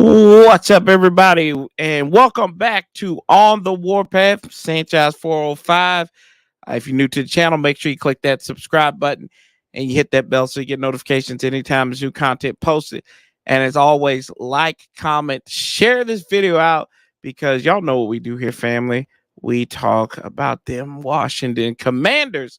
What's up, everybody, and welcome back to On the Warpath, Sanchez 405. If you're new to the channel, make sure you click that subscribe button and you hit that bell so you get notifications anytime there's new content posted. And as always, like, comment, share this video out because y'all know what we do here, family. We talk about them Washington Commanders,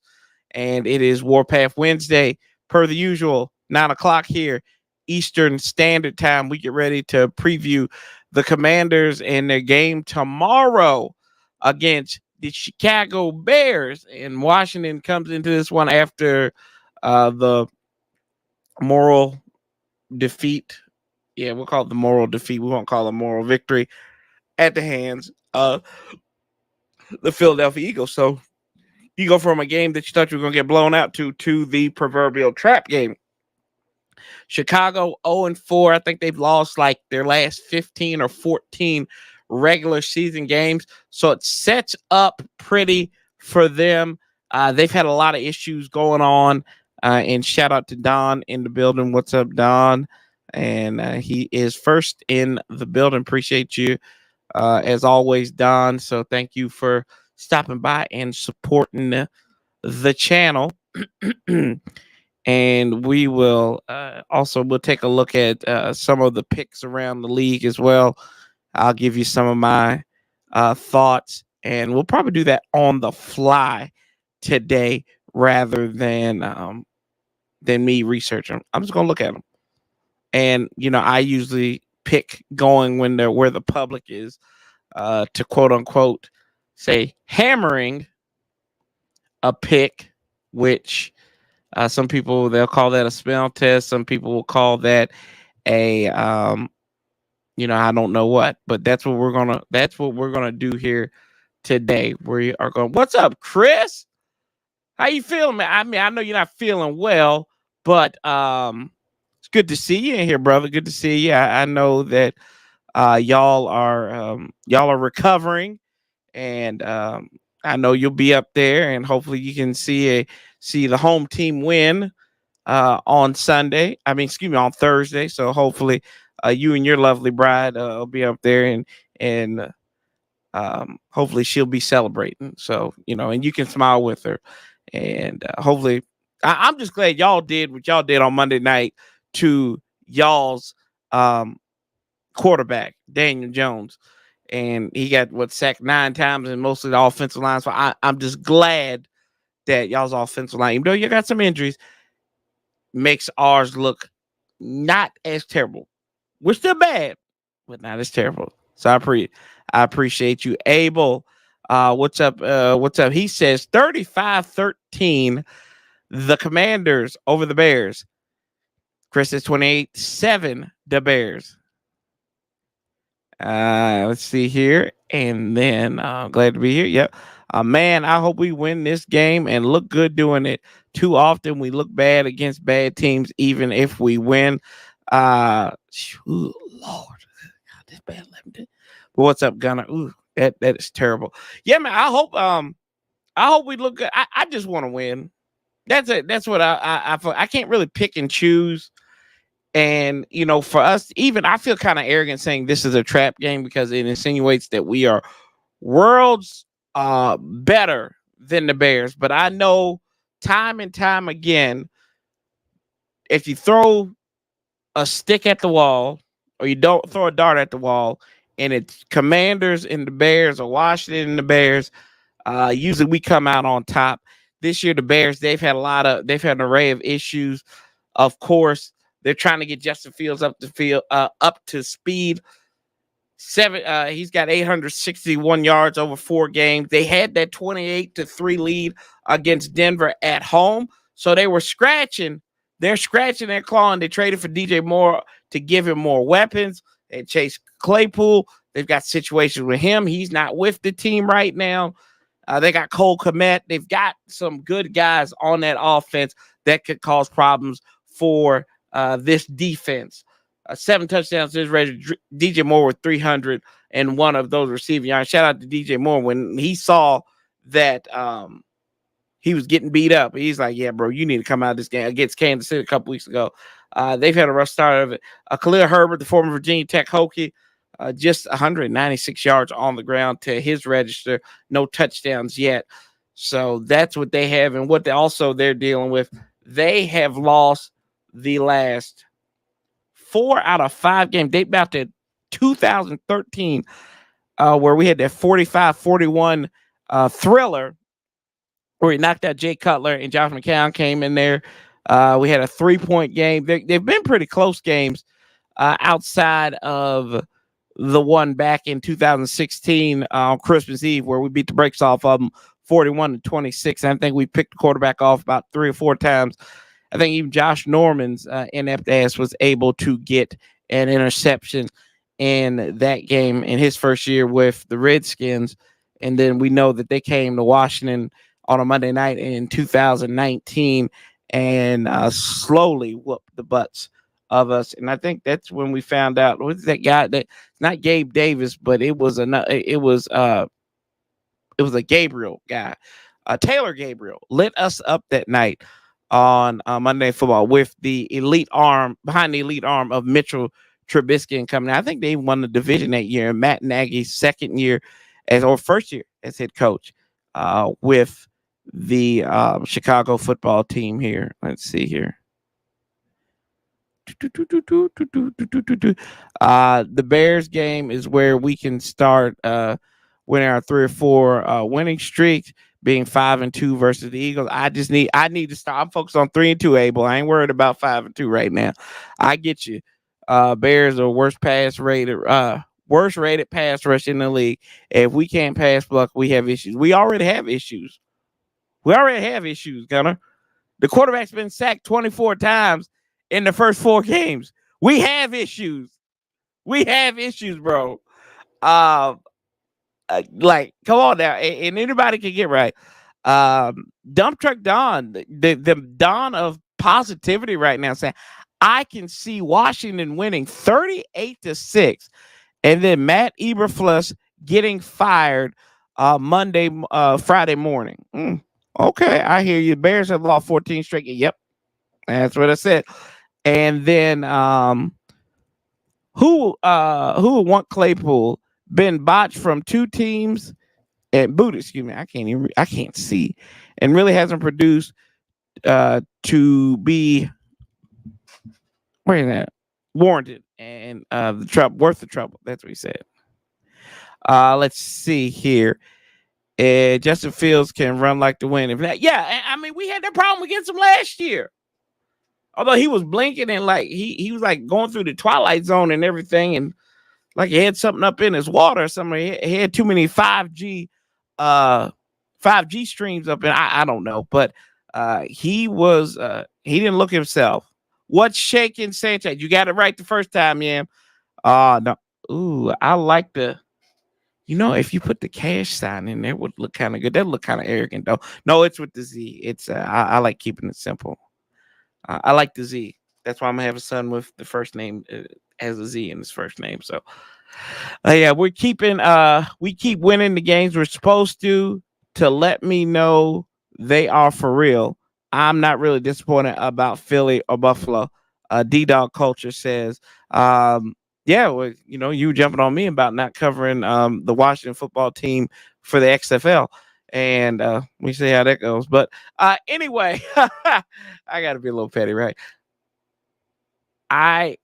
and it is Warpath Wednesday, per the usual, 9 o'clock here. Eastern Standard Time. We get ready to preview the Commanders and their game tomorrow against the Chicago Bears. And Washington comes into this one after the moral defeat. Yeah, we'll call it the moral defeat. We won't call it a moral victory at the hands of the Philadelphia Eagles. So you go from a game that you thought you were going to get blown out to the proverbial trap game. Chicago 0-4. I think they've lost like their last 15 or 14 regular season games. So it sets up pretty for them. They've had a lot of issues going on. And shout out to Don in the building. What's up, Don? And he is first in the building. Appreciate you as always, Don. So thank you for stopping by and supporting the channel. And we will we'll take a look at some of the picks around the league as well. I'll give you some of my thoughts, and we'll probably do that on the fly today rather than me researching. I'm just gonna look at them, and I usually pick going when they're where the public is, to quote unquote say hammering a pick, which. Some people, they'll call that a spell test. Some people will call that a, I don't know what, but that's what we're gonna do here today. We are going. What's up, Chris? How you feeling, man? I mean, I know you're not feeling well, but it's good to see you in here, brother. Good to see you. I know that y'all are recovering, and I know you'll be up there, and hopefully you can see the home team win on Sunday. On Thursday. So hopefully you and your lovely bride will be up there, and hopefully she'll be celebrating. So, and you can smile with her. And hopefully, I'm just glad y'all did what y'all did on Monday night to y'all's quarterback, Daniel Jones. And he got sacked 9 times, and mostly the offensive line. So I'm just glad that y'all's offensive line, even though you got some injuries, makes ours look not as terrible. We're still bad, but not as terrible. So I appreciate you, Abel. What's up? What's up? He says 35-13, the Commanders over the Bears. Chris is 28-7, the Bears. Let's see here. And then glad to be here. Yep. Man, I hope we win this game and look good doing it. Too often we look bad against bad teams, even if we win. Lord. God, this bad. But what's up, Gunner? Ooh, that is terrible. Yeah, man. I hope we look good. I just want to win. That's it. That's what I can't really pick and choose. And, for us, even I feel kind of arrogant saying this is a trap game because it insinuates that we are worlds better than the Bears. But I know time and time again, if you throw a stick at the wall or you don't throw a dart at the wall and it's Commanders and the Bears or Washington and the Bears, usually we come out on top. This year, the Bears, they've had an array of issues. Of course, they're trying to get Justin Fields up to speed. He's got 861 yards over 4 games. They had that 28-3 lead against Denver at home, so they were scratching. They're scratching their claw, and they traded for DJ Moore to give him more weapons. And Chase Claypool, they've got situations with him. He's not with the team right now. They got Cole Kmet. They've got some good guys on that offense that could cause problems for this defense. 7 touchdowns is ready. DJ Moore with 300 and one of those receiving yards. Shout out to DJ Moore when he saw that he was getting beat up. He's like, yeah, bro, you need to come out of this game against Kansas City a couple weeks ago. They've had a rough start of it. Khalil Herbert, the former Virginia Tech Hokie, just 196 yards on the ground to his register. No touchdowns yet. So that's what they have. And what they're dealing with, they have lost the last 4 out of 5 games. They back to 2013, where we had that 45-41 thriller where he knocked out Jay Cutler and Josh McCown came in there. We had a 3-point game. They've been pretty close games outside of the one back in 2016 on Christmas Eve where we beat the brakes off of them 41-26. I think we picked the quarterback off about 3 or 4 times. I think even Josh Norman's inept ass was able to get an interception in that game in his first year with the Redskins. And then we know that they came to Washington on a Monday night in 2019 and slowly whooped the butts of us. And I think that's when we found out what's that guy that not Gabe Davis, but it was a Gabriel guy. Taylor Gabriel lit us up that night on Monday Night Football with the elite arm behind the elite arm of Mitchell Trubisky coming out. I think they won the division that year. Matt Nagy's first year as head coach with the Chicago football team here. Let's see here. The Bears game is where we can start winning our 3 or 4 winning streaks, being 5-2 versus the Eagles. I need to start. I'm focused on 3-2, Abel. I ain't worried about 5-2 right now. I get you. Bears are worst rated pass rush in the league. If we can't pass block, we have issues. We already have issues. Gunner. The quarterback's been sacked 24 times in the first 4 games. We have issues. Bro. Like, come on now. And anybody can get right. Dump Truck Don, the Don of positivity right now, saying, I can see Washington winning 38-6. And then Matt Eberflus getting fired Friday morning. Okay, I hear you. Bears have lost 14 straight. Yep, that's what I said. And then who want Claypool been botched from 2 teams and booted? Excuse me, I can't see, and really hasn't produced to be warranted and worth the trouble. That's what he said. Let's see here. Justin Fields can run like the wind. I mean, we had that problem against him last year. Although he was blinking and like he was like going through the twilight zone and everything, and like he had something up in his water or something. He had too many 5G streams up in. I don't know, but he didn't look himself. What's shaking, Sanchez? You got it right the first time, yeah. No. Ooh, I like if you put the cash sign in there, would look kind of good. That look kind of arrogant, though. No, it's with the Z. It's I like keeping it simple. I like the Z. That's why I'm gonna have a son with the first name has a Z in his first name. So, yeah, we keep winning the games we're supposed to let me know they are for real. I'm not really disappointed about Philly or Buffalo. D-Dog Culture says, yeah, well, you were jumping on me about not covering the Washington football team for the XFL. And we see how that goes. But anyway, I got to be a little petty, right? I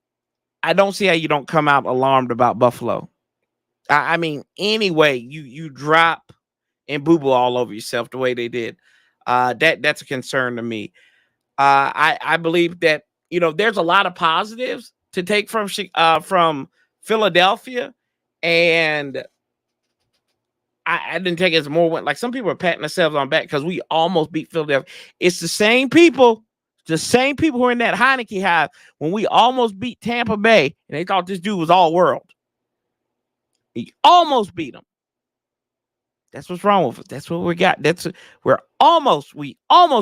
don't see how you don't come out alarmed about Buffalo. I mean, anyway, you drop and boo-boo all over yourself the way they did. That's a concern to me. I believe that there's a lot of positives to take from Philadelphia, and I didn't take it as more like some people are patting themselves on back because we almost beat Philadelphia. It's the same people who are in that Heineke hive when we almost beat Tampa Bay, and they thought this dude was all world. He almost beat them. That's what's wrong with us. That's what we got. We almost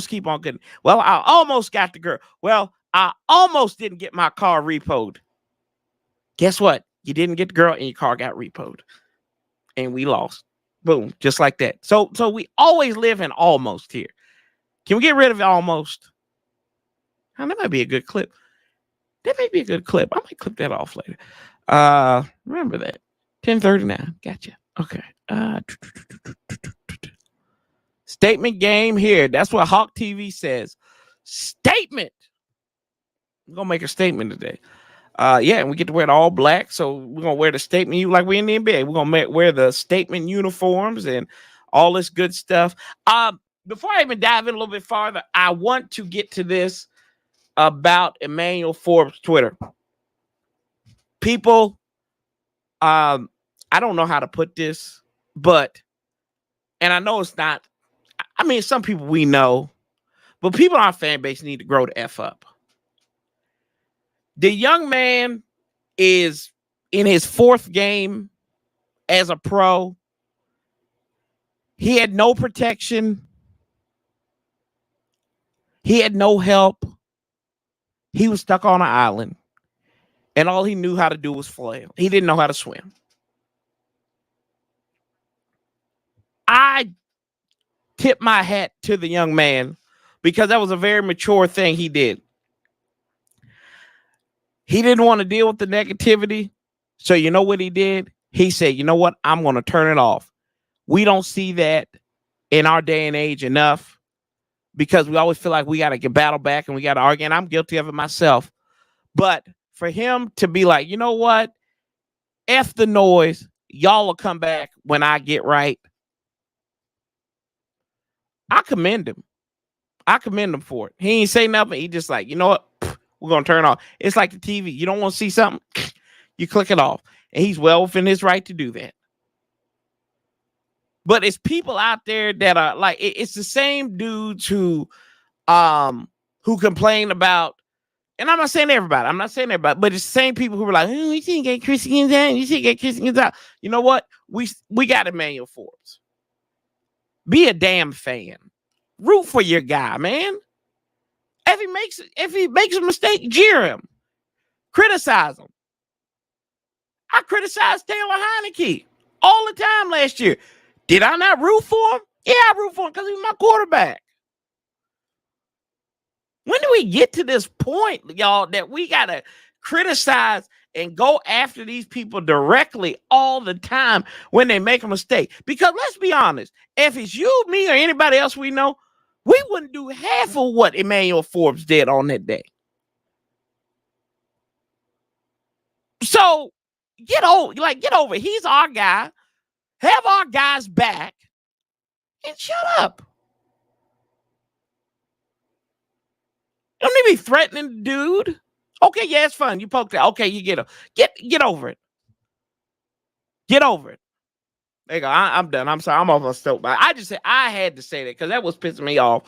keep on getting. Well, I almost got the girl. Well, I almost didn't get my car repoed. Guess what? You didn't get the girl and your car got repoed. And we lost. Boom. Just like that. So we always live in almost here. Can we get rid of it almost? Oh, that might be a good clip. That may be a good clip. I might clip that off later. Remember that. 10:39. Gotcha. Okay. Statement game here. That's what Hawk TV says. Statement. We're gonna make a statement today. Yeah, and we get to wear it all black. So we're gonna wear the statement like we in the NBA. We're gonna wear the statement uniforms and all this good stuff. Before I even dive in a little bit farther, I want to get to this about Emmanuel Forbes' Twitter. People, I don't know how to put this, but, and I know it's not, I mean, some people we know, but people in our fan base need to grow the F up. The young man is in his 4th game as a pro. He had no protection. He had no help. He was stuck on an island. And all he knew how to do was flail. He didn't know how to swim. I tip my hat to the young man because that was a very mature thing he did. He didn't want to deal with the negativity. So you know what he did? He said, you know what? I'm going to turn it off. We don't see that in our day and age enough because we always feel like we got to get battle back and we got to argue. And I'm guilty of it myself. But for him to be like, you know what? F the noise. Y'all will come back when I get right. I commend him. I commend him for it. He ain't say nothing. He just like, you know what? We're going to turn it off. It's like the TV. You don't want to see something? You click it off. And he's well within his right to do that. But it's people out there that are like, it's the same dudes who complain about, and I'm not saying everybody, but it's the same people who were like, oh, we should get Christians out. You should get Christians out. You know what? We got Emmanuel Forbes. Be a damn fan. Root for your guy, man. If he makes a mistake, jeer him. Criticize him. I criticized Taylor Heineke all the time last year. Did I not root for him? Yeah, I root for him because he's my quarterback. When do we get to this point, y'all, that we got to criticize and go after these people directly all the time when they make a mistake? Because let's be honest, if it's you, me, or anybody else we know, we wouldn't do half of what Emmanuel Forbes did on that day. So get over. He's our guy. Have our guys back and shut up. Don't need to be threatening the dude. Okay, yeah, it's fun. You poked that. Okay, you get him. Get over it. Get over it. There you go. I'm done. I'm sorry. I'm off on stoked. I had to say that because that was pissing me off.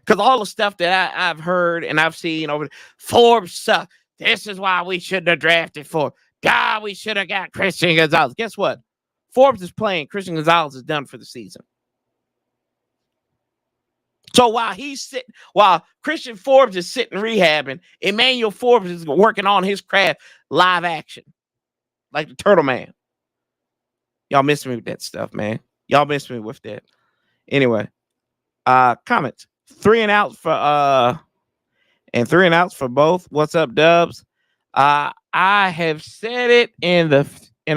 Because all the stuff that I've heard and I've seen over Forbes suck. This is why we shouldn't have drafted Forbes. God, we should have got Christian Gonzalez. Guess what? Forbes is playing. Christian Gonzalez is done for the season. So while Christian Forbes is sitting rehabbing, Emmanuel Forbes is working on his craft live action. Like the Turtle Man. Y'all miss me with that stuff, man. Y'all miss me with that. Anyway, comments. 3 and outs for both. What's up, Dubs? I have said it in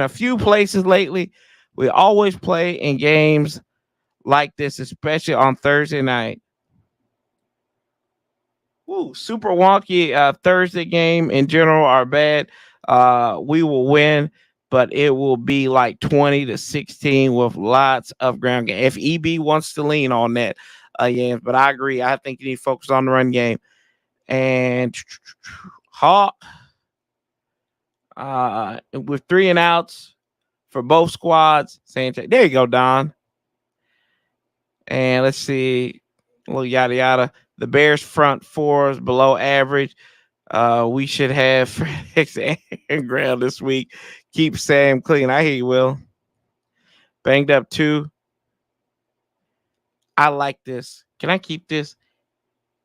a few places lately. We always play in games like this, especially on Thursday night. Super wonky Thursday game in general are bad. We will win, but it will be like 20-16 with lots of ground game. If EB wants to lean on that, yeah, but I agree. I think you need to focus on the run game. And Hawk, with 3 and outs for both squads. Sanchez. There you go, Don. And let's see. A little yada yada. The Bears front 4 is below average. We should have Freddie and ground this week. Keep Sam clean. I hear you, Will. Banged up 2. I like this. Can I keep this?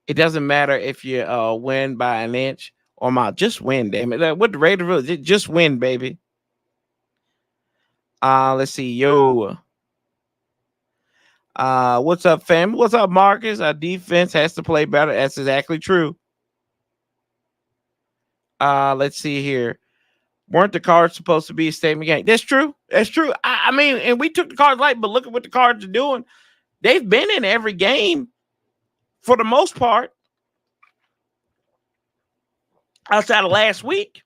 It doesn't matter if you win by an inch or mile. Just win, damn it. What the Raiders just win, baby. Let's see. What's up, fam? What's up, Marcus? Our defense has to play better. That's exactly true. Let's see here. Weren't the Cards supposed to be a statement game? That's true. That's true. I mean, and we took the Cards light, but look at what the Cards are doing. They've been in every game for the most part. Outside of last week,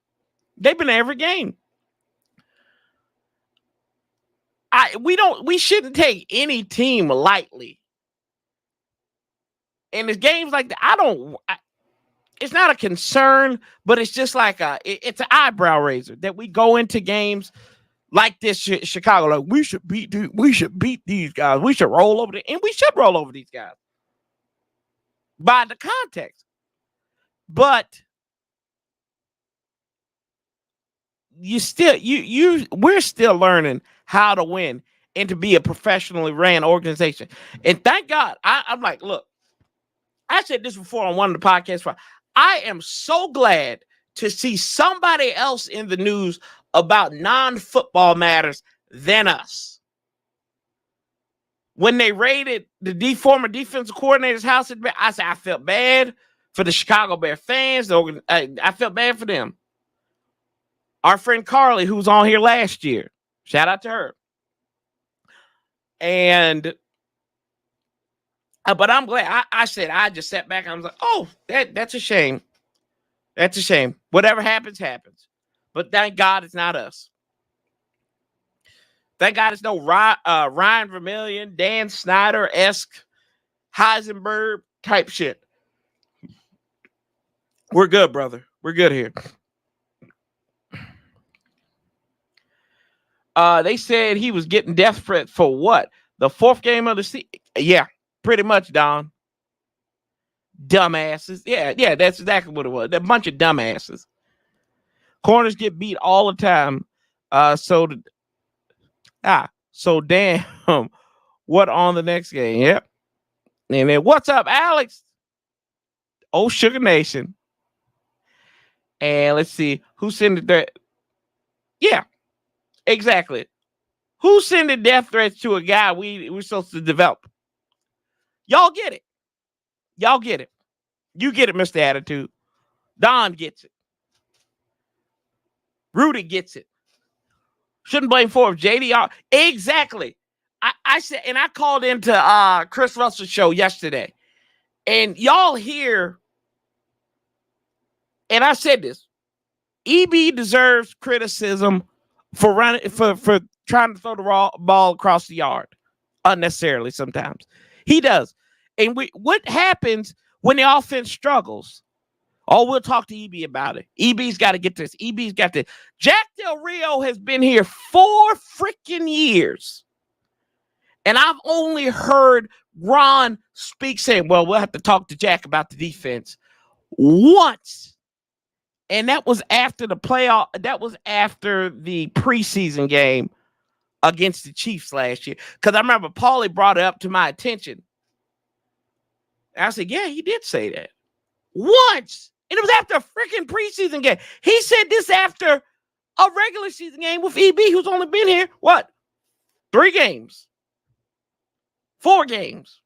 they've been in every game. We shouldn't take any team lightly. And it's games like that. It's not a concern, but it's just like it's an eyebrow raiser that we go into games like this. Chicago, like we should beat these guys. We should roll over them, and we should roll over these guys by the context. But we're still learning how to win and to be a professionally ran organization. And thank God, I'm like, look, I said this before on one of the podcasts. I am so glad to see somebody else in the news about non-football matters than us. When they raided the former defensive coordinator's house, I said I felt bad for the Chicago Bear fans. I felt bad for them. Our friend Carly, who was on here last year, shout out to her. And but I'm glad. I said I just sat back and I was like, oh, that's a shame. That's a shame. Whatever happens, happens. But thank God it's not us. Thank God it's no Ryan Vermillion, Dan Snyder-esque Heisenberg type shit. We're good, brother. We're good here. They said he was getting death threats for what? The fourth game of the season? Yeah, pretty much, Don. Dumbasses. Yeah, that's exactly what it was. A bunch of dumbasses. Corners get beat all the time. So damn. What on the next game? Yep. And then what's up, Alex? Oh, Sugar Nation. And let's see who sent it there. Yeah, exactly. Who sending death threats to a guy we're supposed to develop? Y'all get it. Y'all get it. You get it, Mr. Attitude. Don gets it. Rudy gets it. Shouldn't blame Forbes. JDR. Exactly. I said, and I called into Chris Russell's show yesterday. And y'all hear, and I said this, EB deserves criticism for running for trying to throw the ball across the yard unnecessarily sometimes. He does. And what happens when the offense struggles? Oh, we'll talk to EB about it. EB's got to get this. EB's got this. Jack Del Rio has been here 4 freaking years. And I've only heard Ron speak saying, well, we'll have to talk to Jack about the defense once. And that was after the playoff. That was after the preseason game against the Chiefs last year. Because I remember Paulie brought it up to my attention. And I said, yeah, he did say that. Once. And it was after a freaking preseason game. He said this after a regular season game with EB, who's only been here, what? 3 games. 4 games.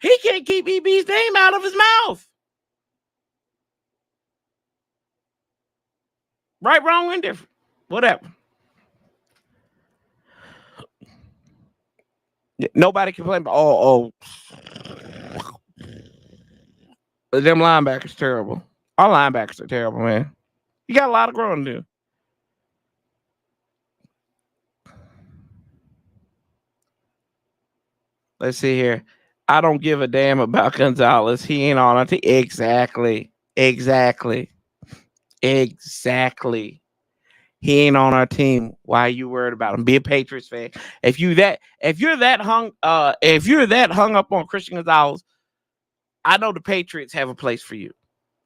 He can't keep EB's name out of his mouth. Right, wrong, or indifferent. Whatever. Nobody complained about, them linebackers terrible. Our linebackers are terrible, man. You got a lot of growing to do. Let's see here. I don't give a damn about Gonzalez. He ain't on our team. Exactly. He ain't on our team. Why are you worried about him? Be a Patriots fan. If you're that hung up on Christian Gonzalez, I know the Patriots have a place for you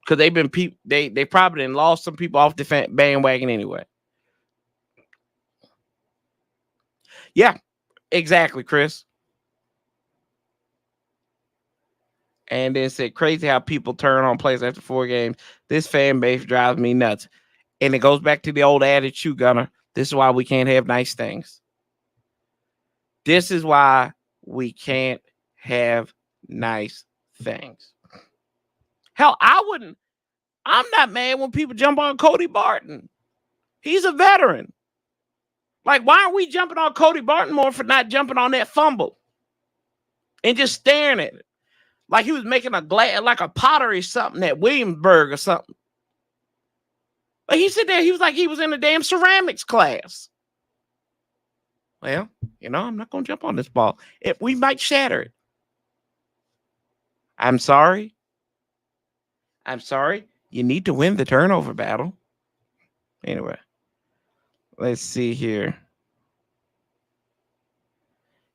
because they've been they probably done lost some people off the bandwagon anyway. Yeah, exactly, Chris. And then said, crazy how people turn on players after 4 games. This fan base drives me nuts. And it goes back to the old adage, shoe gunner. This is why we can't have nice things. This is why we can't have nice things. Hell, I'm not mad when people jump on Cody Barton. He's a veteran. Like, why aren't we jumping on Cody Barton more for not jumping on that fumble and just staring at it? Like he was making a glass, like a pottery something at Williamsburg or something. Like he sit there, he was like he was in a damn ceramics class. Well, I'm not going to jump on this ball. We might shatter it. I'm sorry. You need to win the turnover battle. Anyway, let's see here.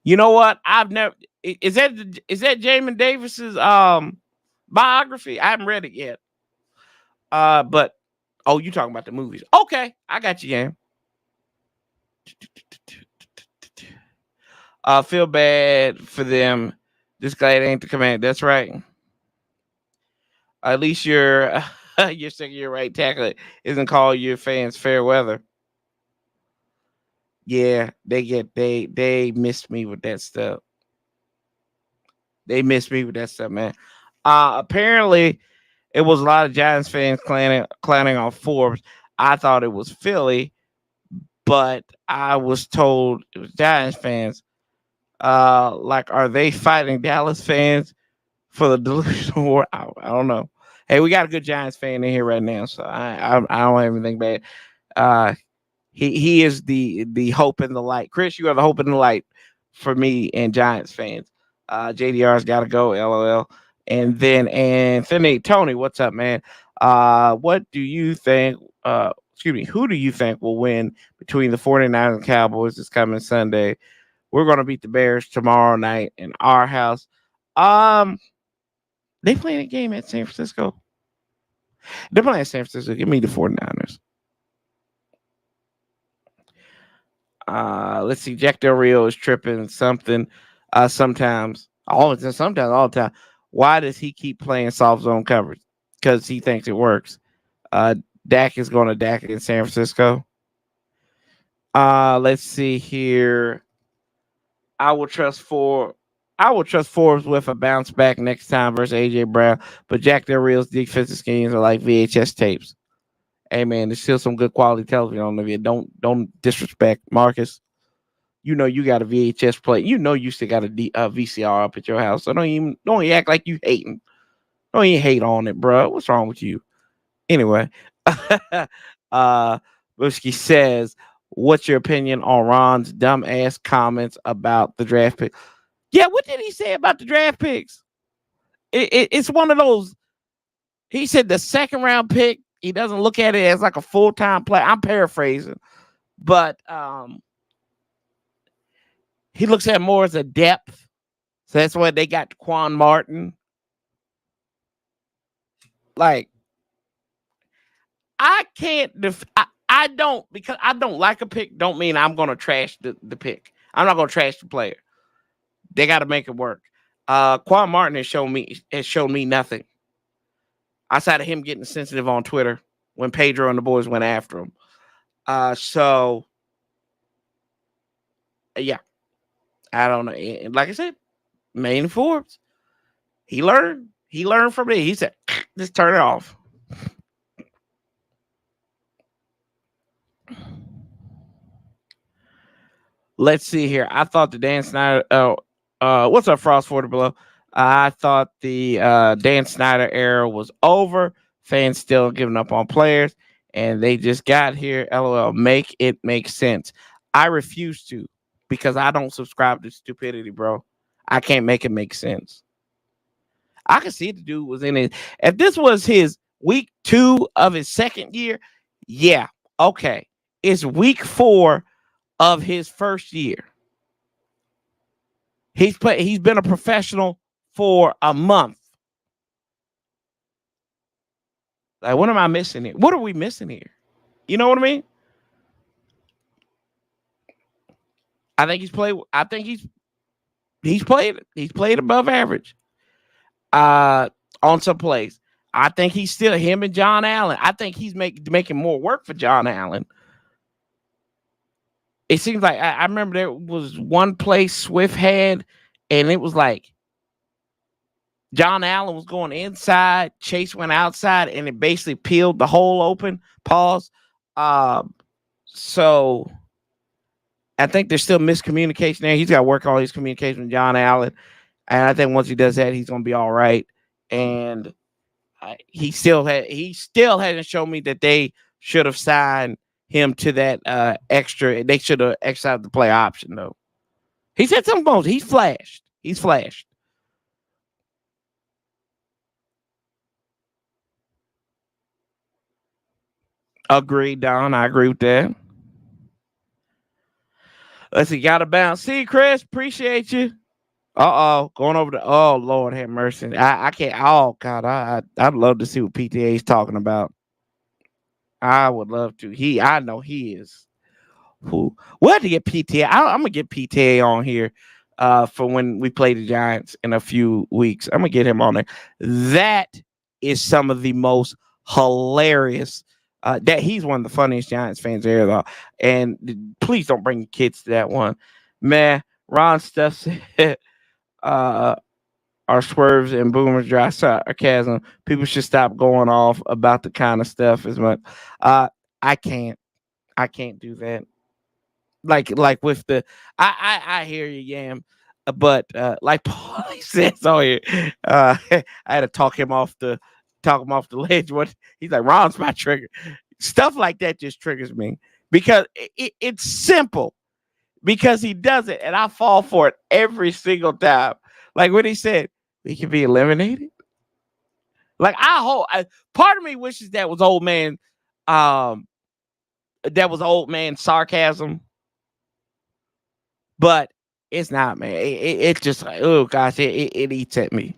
You know what? I've never. Is that Jamin Davis's biography? I haven't read it yet. But you talking about the movies? Okay, I got you, Jam. Feel bad for them. This guy ain't the command. That's right. At least your second-year right tackle isn't called your fans fair weather. Yeah, they missed me with that stuff. They missed me with that stuff, man. Apparently, it was a lot of Giants fans clowning on Forbes. I thought it was Philly, but I was told it was Giants fans. Like, are they fighting Dallas fans for the delusional war? I don't know. Hey, we got a good Giants fan in here right now, so I don't have anything bad. He is the hope and the light. Chris, you are the hope and the light for me and Giants fans. JDR's got to go, LOL. And then Anthony, Tony, what's up, man? What do you think? Who do you think will win between the 49ers and Cowboys this coming Sunday? We're going to beat the Bears tomorrow night in our house. They playing a game at San Francisco. They're playing San Francisco. Give me the 49ers. Let's see. Jack Del Rio is tripping something. Sometimes all the time. Why does he keep playing soft zone coverage? Because he thinks it works. Dak is going to Dak in San Francisco. Let's see here. I will trust Forbes with a bounce back next time versus AJ Brown, but Jack Del Rio's defensive schemes are like VHS tapes. Hey man, there's still some good quality television on the. Don't disrespect Marcus. You got a VHS play. You still got a VCR up at your house. So don't even act like you hating. Don't even hate on it, bro. What's wrong with you? Anyway, Bushki says, "What's your opinion on Ron's dumbass comments about the draft pick?" Yeah, what did he say about the draft picks? It's one of those. He said the second round pick, he doesn't look at it as like a full-time player. I'm paraphrasing, but he looks at it more as a depth. So that's why they got Quan Martin. Like, I can't I don't, because I don't like a pick, don't mean I'm gonna trash the pick. I'm not gonna trash the player. They got to make it work. Quan Martin has shown me nothing outside of him getting sensitive on Twitter when Pedro and the boys went after him. So yeah, I don't know. And like I said, Maine Forbes, he learned from it. He said, just turn it off. Let's see here. I thought the Dan Snyder. What's up, Frost 40 below? I thought the Dan Snyder era was over. Fans still giving up on players, and they just got here. LOL. Make it make sense. I refuse to, because I don't subscribe to stupidity, bro. I can't make it make sense. I can see the dude was in it. If this was his week 2 of his second year, yeah, okay. It's week 4 of his first year. He's been a professional for a month. Like, what am I missing here? What are we missing here? You know what I mean? I think he's played above average. On some plays. I think he's still him and John Allen. I think he's making more work for John Allen. it seems like I remember there was one play Swift had, and it was like John Allen was going inside, Chase went outside, and it basically peeled the hole open. Pause. So I think there's still miscommunication there. He's got to work all his communication with John Allen, and I think once he does that, he's going to be all right. And he still hasn't shown me that they should have signed him to that extra. They should have exercised the play option though. He's had some bones. He's flashed. Agreed, Don. I agree with that. Let's see. Got to bounce. See, Chris, appreciate you. Going over to. Oh Lord, have mercy. I can't. Oh God, I'd love to see what PTA is talking about. I would love to. I know he is. We'll have to get PTA. I'm gonna get PTA on here for when we play the Giants in a few weeks. I'm gonna get him on there. That is some of the most hilarious. That he's one of the funniest Giants fans there, though. And please don't bring your kids to that one, man. Ron Stuff said, "Our swerves and boomers dry sarcasm. People should stop going off about the kind of stuff as much. I can't do that. Like with the I hear you, Yam, but like Paulie says on here, I had to talk him off the ledge. What he's like, Ron's my trigger. Stuff like that just triggers me because it's simple. Because he does it, and I fall for it every single time. Like when he said, "We can be eliminated." Like part of me wishes that was old man, sarcasm. But it's not, man. It's just like, oh gosh, it eats at me.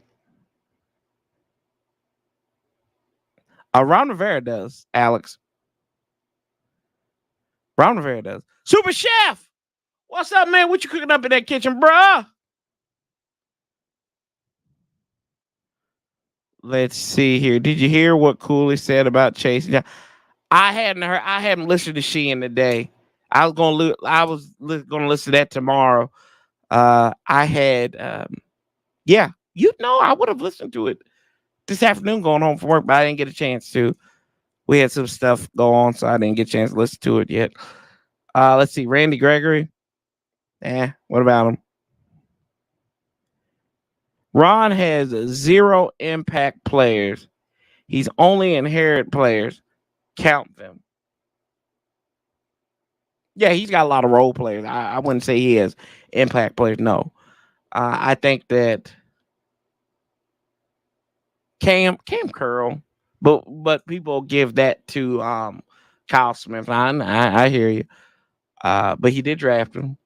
Ron Rivera does, Alex. Ron Rivera does. Super Chef, what's up, man? What you cooking up in that kitchen, bruh? Let's see here. Did you hear what Cooley said about Chase? I hadn't listened to Sheehan today. I was gonna listen to that tomorrow. I had, I would have listened to it this afternoon going home from work, but I didn't get a chance to. We had some stuff go on, so I didn't get a chance to listen to it yet. Let's see, Randy Gregory. What about him? Ron has 0 impact players. He's only inherit players. Count them. Yeah, he's got a lot of role players. I wouldn't say he has impact players. No. I think that Cam Curl, but people give that to Kyle Smith. I hear you. But he did draft him.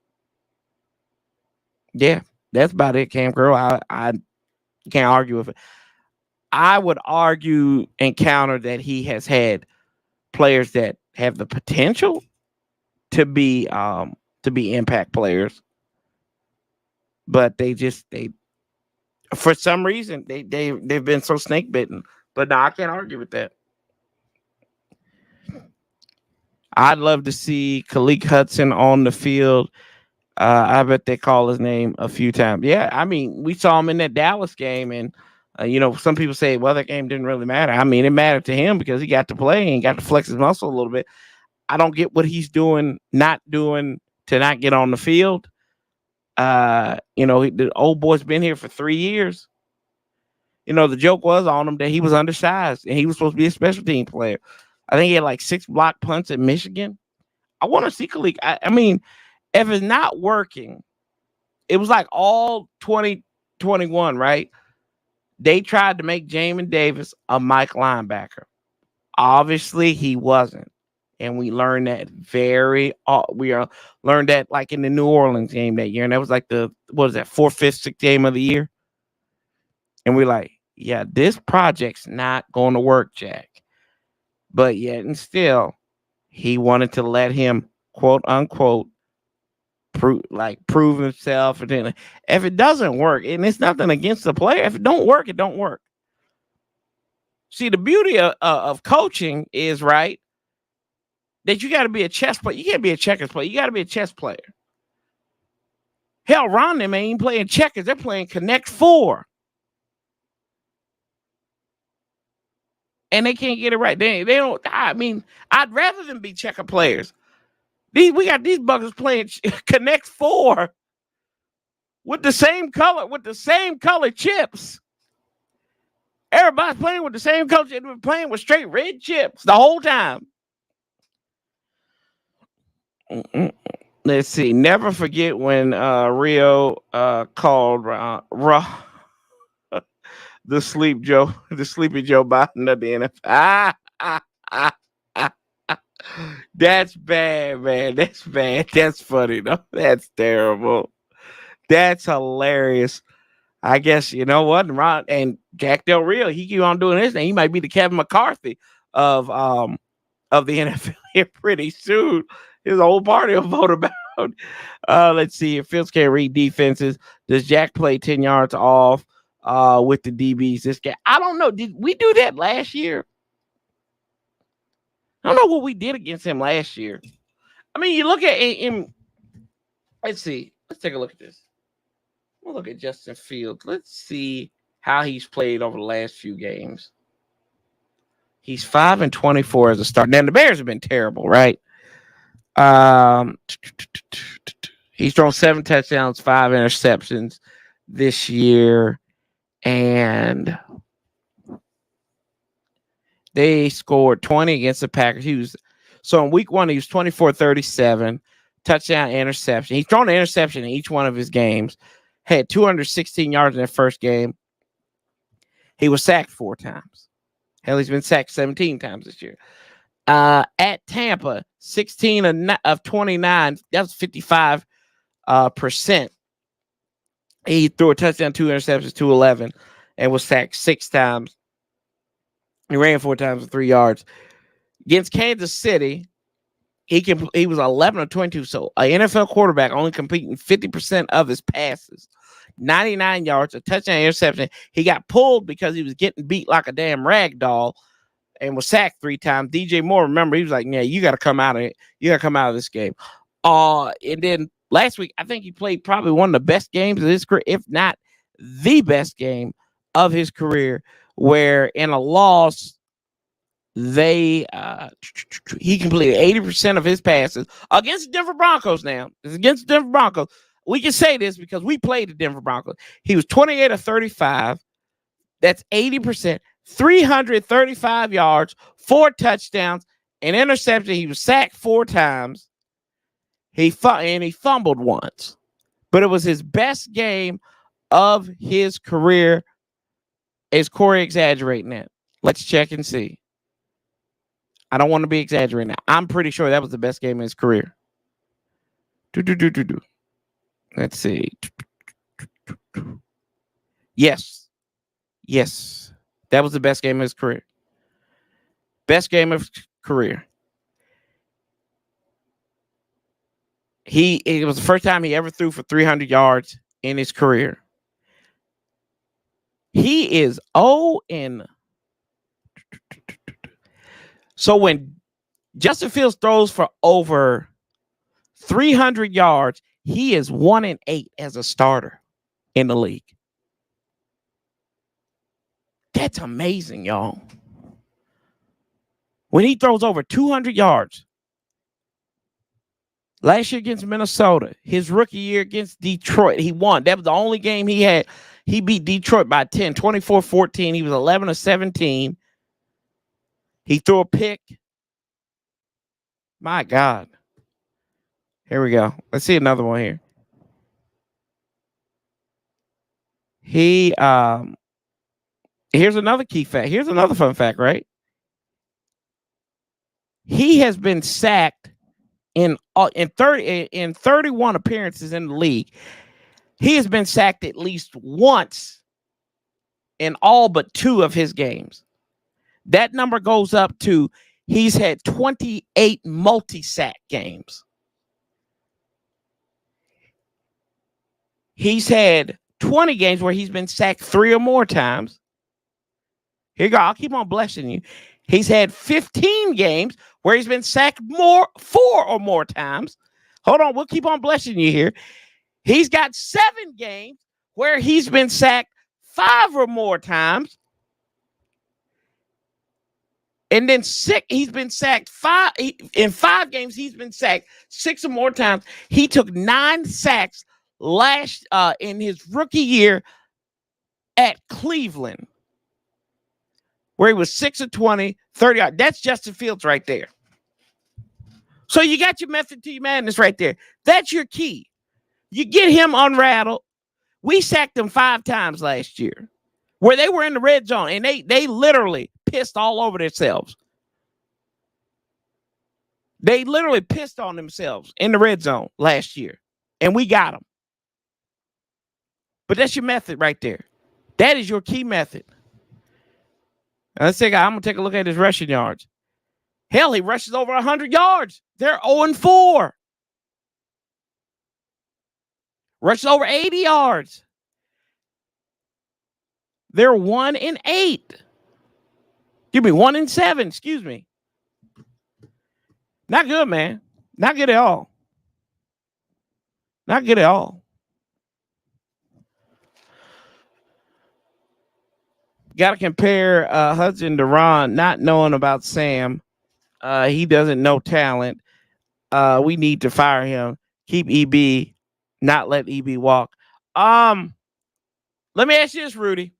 Yeah, that's about it. Cam Curl. I can't argue with it. I would argue and counter that he has had players that have the potential to be impact players, but they for some reason they've been so snake bitten. But no, I can't argue with that. I'd love to see Khaleke Hudson on the field. I bet they call his name a few times. Yeah, I mean, we saw him in that Dallas game, and some people say, well, that game didn't really matter. I mean, it mattered to him because he got to play and got to flex his muscle a little bit. I don't get what he's not doing to not get on the field. The old boy's been here for 3 years. The joke was on him that he was undersized and he was supposed to be a special team player. I think he had like 6 block punts at Michigan. I want to see Khaleke. I mean, if it's not working, it was like all 2021, right? They tried to make Jamin Davis a Mike linebacker. Obviously, he wasn't. And we learned that learned that like in the New Orleans game that year. And that was like the 4th, 5th, 6th game of the year. And we're like, yeah, this project's not going to work, Jack. But yet and still, he wanted to let him, quote unquote, prove himself. And if it doesn't work, and it's nothing against the player, if it don't work, it don't work. See, the beauty of coaching is, right, that you got to be a chess player. You can't be a checkers player. You got to be a chess player. Hell, Ron them ain't playing checkers. They're playing Connect 4. And they can't get it right. They don't. I mean, I'd rather them be checker players. We got these buggers playing Connect 4 with the same color chips. Everybody's playing with the same color. They've been playing with straight red chips the whole time. Let's see. Never forget when Rio called the sleepy Joe Biden of the NFL. That's bad, man. That's bad. That's funny, though. That's terrible. That's hilarious. I guess, you know what? Ron and Jack Del Rio, he keep on doing this, and he might be the Kevin McCarthy of the NFL here pretty soon. His whole party will vote about. Let's see if Fields can't read defenses. Does Jack play 10 yards off with the DBs this game? I don't know. Did we do that last year? I don't know what we did against him last year. I mean, you look at him. Let's see. Let's take a look at this. We'll look at Justin Fields. Let's see how he's played over the last few games. He's 5-24 as a starter. Now, the Bears have been terrible, right? He's thrown 7 touchdowns, 5 interceptions this year. And they scored 20 against the Packers. So in week 1, he was 24-37, touchdown, interception. He's thrown an interception in each one of his games. Had 216 yards in the first game. He was sacked 4 times. Hell, he's been sacked 17 times this year. At Tampa, 16 of 29. That's 55%. He threw a touchdown, 2 interceptions, 211, and was sacked 6 times. He ran 4 times for 3 yards. Against Kansas City, he was 11 of 22. So an NFL quarterback only completing 50% of his passes. 99 yards, a touchdown, interception. He got pulled because he was getting beat like a damn rag doll and was sacked 3 times. DJ Moore, remember, he was like, yeah, you got to come out of it. You got to come out of this game. And then last week, I think he played probably one of the best games of his career, if not the best game of his career, where in a loss, he completed 80% of his passes against the Denver Broncos. Now, it's against the Denver Broncos. We can say this because we played the Denver Broncos. He was 28 of 35. That's 80%. 335 yards, 4 touchdowns, an interception. He was sacked 4 times. He fumbled once. But it was his best game of his career. Is Corey exaggerating that? Let's check and see. I don't want to be exaggerating now. I'm pretty sure that was the best game of his career. Let's see. Yes. That was the best game of his career. Best game of his career. It was the first time he ever threw for 300 yards in his career. He is 0-. So when Justin Fields throws for over 300 yards, he is 1-8 as a starter in the league. That's amazing, y'all. When he throws over 200 yards, last year against Minnesota, his rookie year against Detroit, he won. That was the only game he had. He beat Detroit by 10, 24-14. He was 11 of 17. He threw a pick. My God. Here we go. Let's see another one here. Here's another key fact. Here's another fun fact, right? He has been sacked in 31 appearances in the league. He has been sacked at least once in all but 2 of his games. That number goes up to he's had 28 multi-sack games. He's had 20 games where he's been sacked 3 or more times. Here you go. I'll keep on blessing you. He's had 15 games where he's been sacked 4 or more times. Hold on, we'll keep on blessing you here. He's got 7 games where he's been sacked 5 or more times. And then he's been sacked 5 in 5 games. He's been sacked 6 or more times. He took 9 sacks in his rookie year at Cleveland, where he was 6 of 20, 30 yards. That's Justin Fields right there. So you got your method to your madness right there. That's your key. You get him unrattled. We sacked him 5 times last year, where they were in the red zone, and they literally pissed all over themselves. They literally pissed on themselves in the red zone last year, and we got them. But that's your method right there. That is your key method. Let's take. I'm gonna take a look at his rushing yards. Hell, he rushes over 100 yards. They're 0-4. Rushes over 80 yards. They're 1-8. Give me 1-7. Excuse me. Not good, man. Not good at all. Not good at all. Got to compare Hudson to Ron, not knowing about Sam. He doesn't know talent. We need to fire him. Keep EB, not let EB walk. Let me ask you this, Rudy,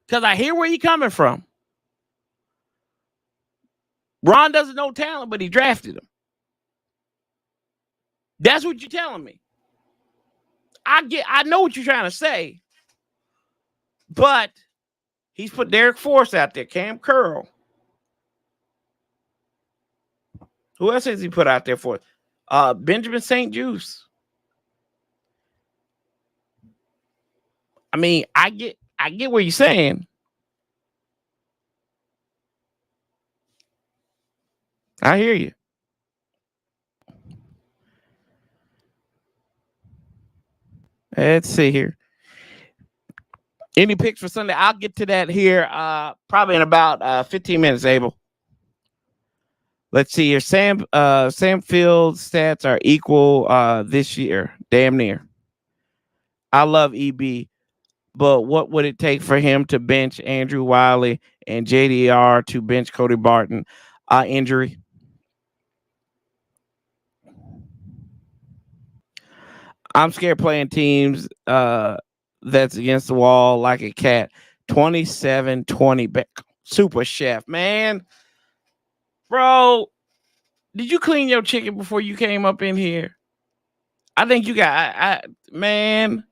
because I hear where you're coming from. Ron doesn't know talent, but he drafted him. That's what you're telling me. I know what you're trying to say, but he's put Derek Force out there, Cam Curl. Who else has he put out there for? Benjamin St. Juice. I mean, I get what you're saying. I hear you. Let's see here. Any picks for Sunday? I'll get to that here probably in about 15 minutes, Abel. Let's see here. Sam Field's stats are equal this year. Damn near. I love EB, but what would it take for him to bench Andrew Wiley and JDR to bench Cody Barton? Injury. I'm scared playing teams that's against the wall like a cat. 27-20 back. Super Chef, man. Bro, did you clean your chicken before you came up in here? I think you got, man,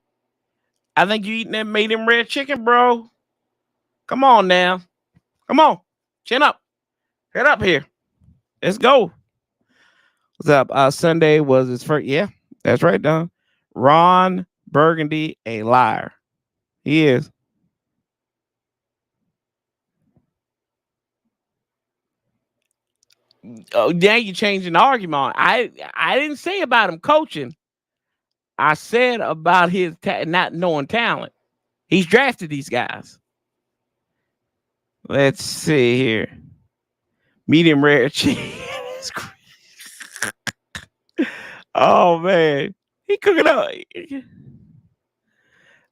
I think you eating that medium red chicken, bro. Come on now. Come on. Chin up. Head up here. Let's go. What's up? Sunday was his first. Yeah, that's right, Don. Ron Burgundy, a liar. He is. Oh, now you're changing the argument. I didn't say about him coaching. I said about his not knowing talent. He's drafted these guys. Let's see here. Medium rare chicken. Oh, man. He cooking up.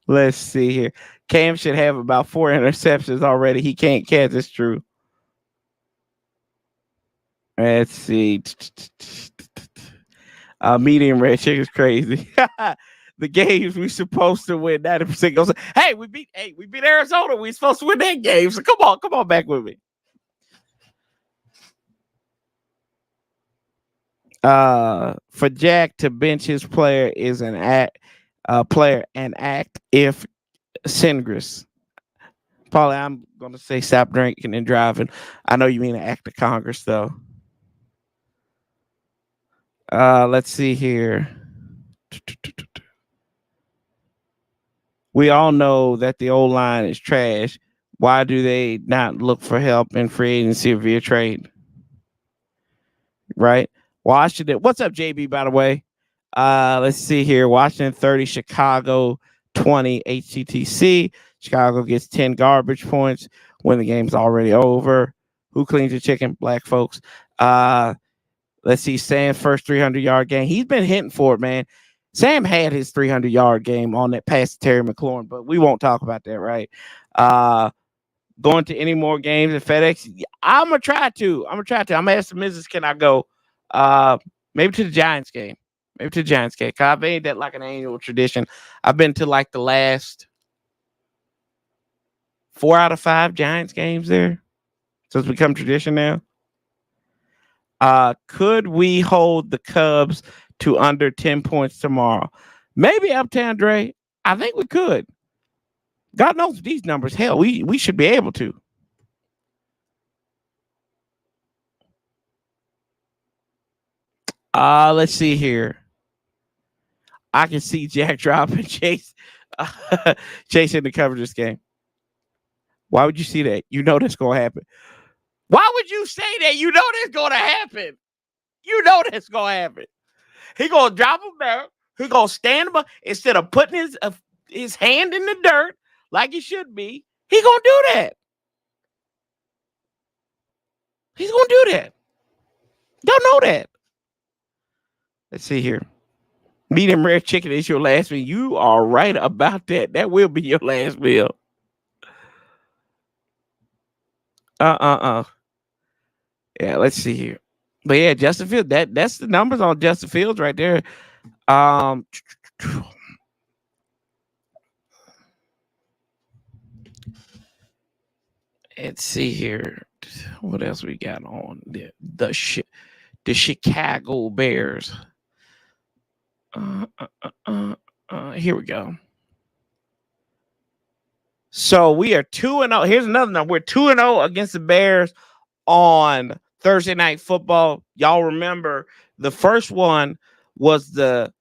Let's see here. Cam should have about 4 interceptions already. He can't catch. It's true. Let's see. Medium rare chicken's crazy. The games we supposed to win 90% goes. Hey, we beat Arizona. We supposed to win that game. So come on back with me. For Jack to bench his player is an act. If Singris. Probably I'm gonna say stop drinking and driving. I know you mean an act of Congress though. Let's see here. We all know that the old line is trash. Why do they not look for help in free agency via trade? Right? Washington. What's up, JB, by the way? Let's see here. Washington 30, Chicago 20, HTTC. Chicago gets 10 garbage points when the game's already over. Who cleans the chicken? Black folks. Let's see. Sam's first 300-yard game. He's been hitting for it, man. Sam had his 300-yard game on that pass to Terry McLaurin, but we won't talk about that, right? Going to any more games at FedEx? I'm gonna try to. I'm gonna ask the missus, can I go? Maybe to the Giants game. Maybe to the Giants game. Cause I've made that like an annual tradition. I've been to like the last 4 out of 5 Giants games there. So it's become tradition now. Could we hold the Cubs to under 10 points tomorrow? Maybe, Uptown Dre. I think we could. God knows these numbers. Hell, we should be able to. Let's see here. I can see Jack dropping Chase chasing the cover this game. Why would you see that? You know that's going to happen. Why would you say that? You know that's going to happen. You know that's going to happen. He going to drop him back. He going to stand up instead of putting his hand in the dirt like he should be. He going to do that. He's going to do that. Don't know that. Let's see here. Medium rare chicken is your last meal. You are right about that. That will be your last meal. Yeah, let's see here. But yeah, Justin Fields. That's the numbers on Justin Fields right there. Let's see here. What else we got on the Chicago Bears? Here we go. So we are 2-0. Here's another number. We're 2-0 against the Bears on Thursday Night Football. Y'all remember the first one was that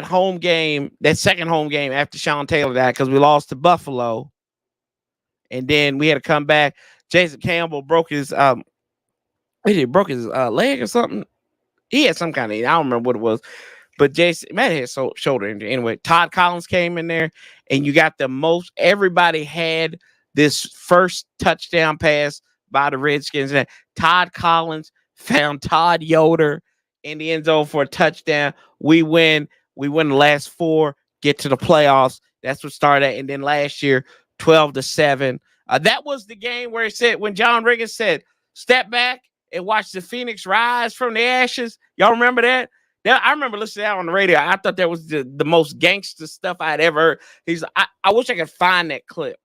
home game, that second home game after Sean Taylor died, because we lost to Buffalo. And then we had to come back. Jason Campbell broke his leg or something. He had some kind of, I don't remember what it was. But Jason, Matt had shoulder injury. Anyway, Todd Collins came in there, and you got everybody had this first touchdown pass by the Redskins. And Todd Collins found Todd Yoder in the end zone for a touchdown. We win. We win the last 4, get to the playoffs. That's what started. And then last year, 12-7. That was the game where it said, when John Riggins said, step back and watch the Phoenix rise from the ashes. Y'all remember that? I remember listening to that on the radio. I thought that was the most gangster stuff I'd ever heard. He's like, I wish I could find that clip.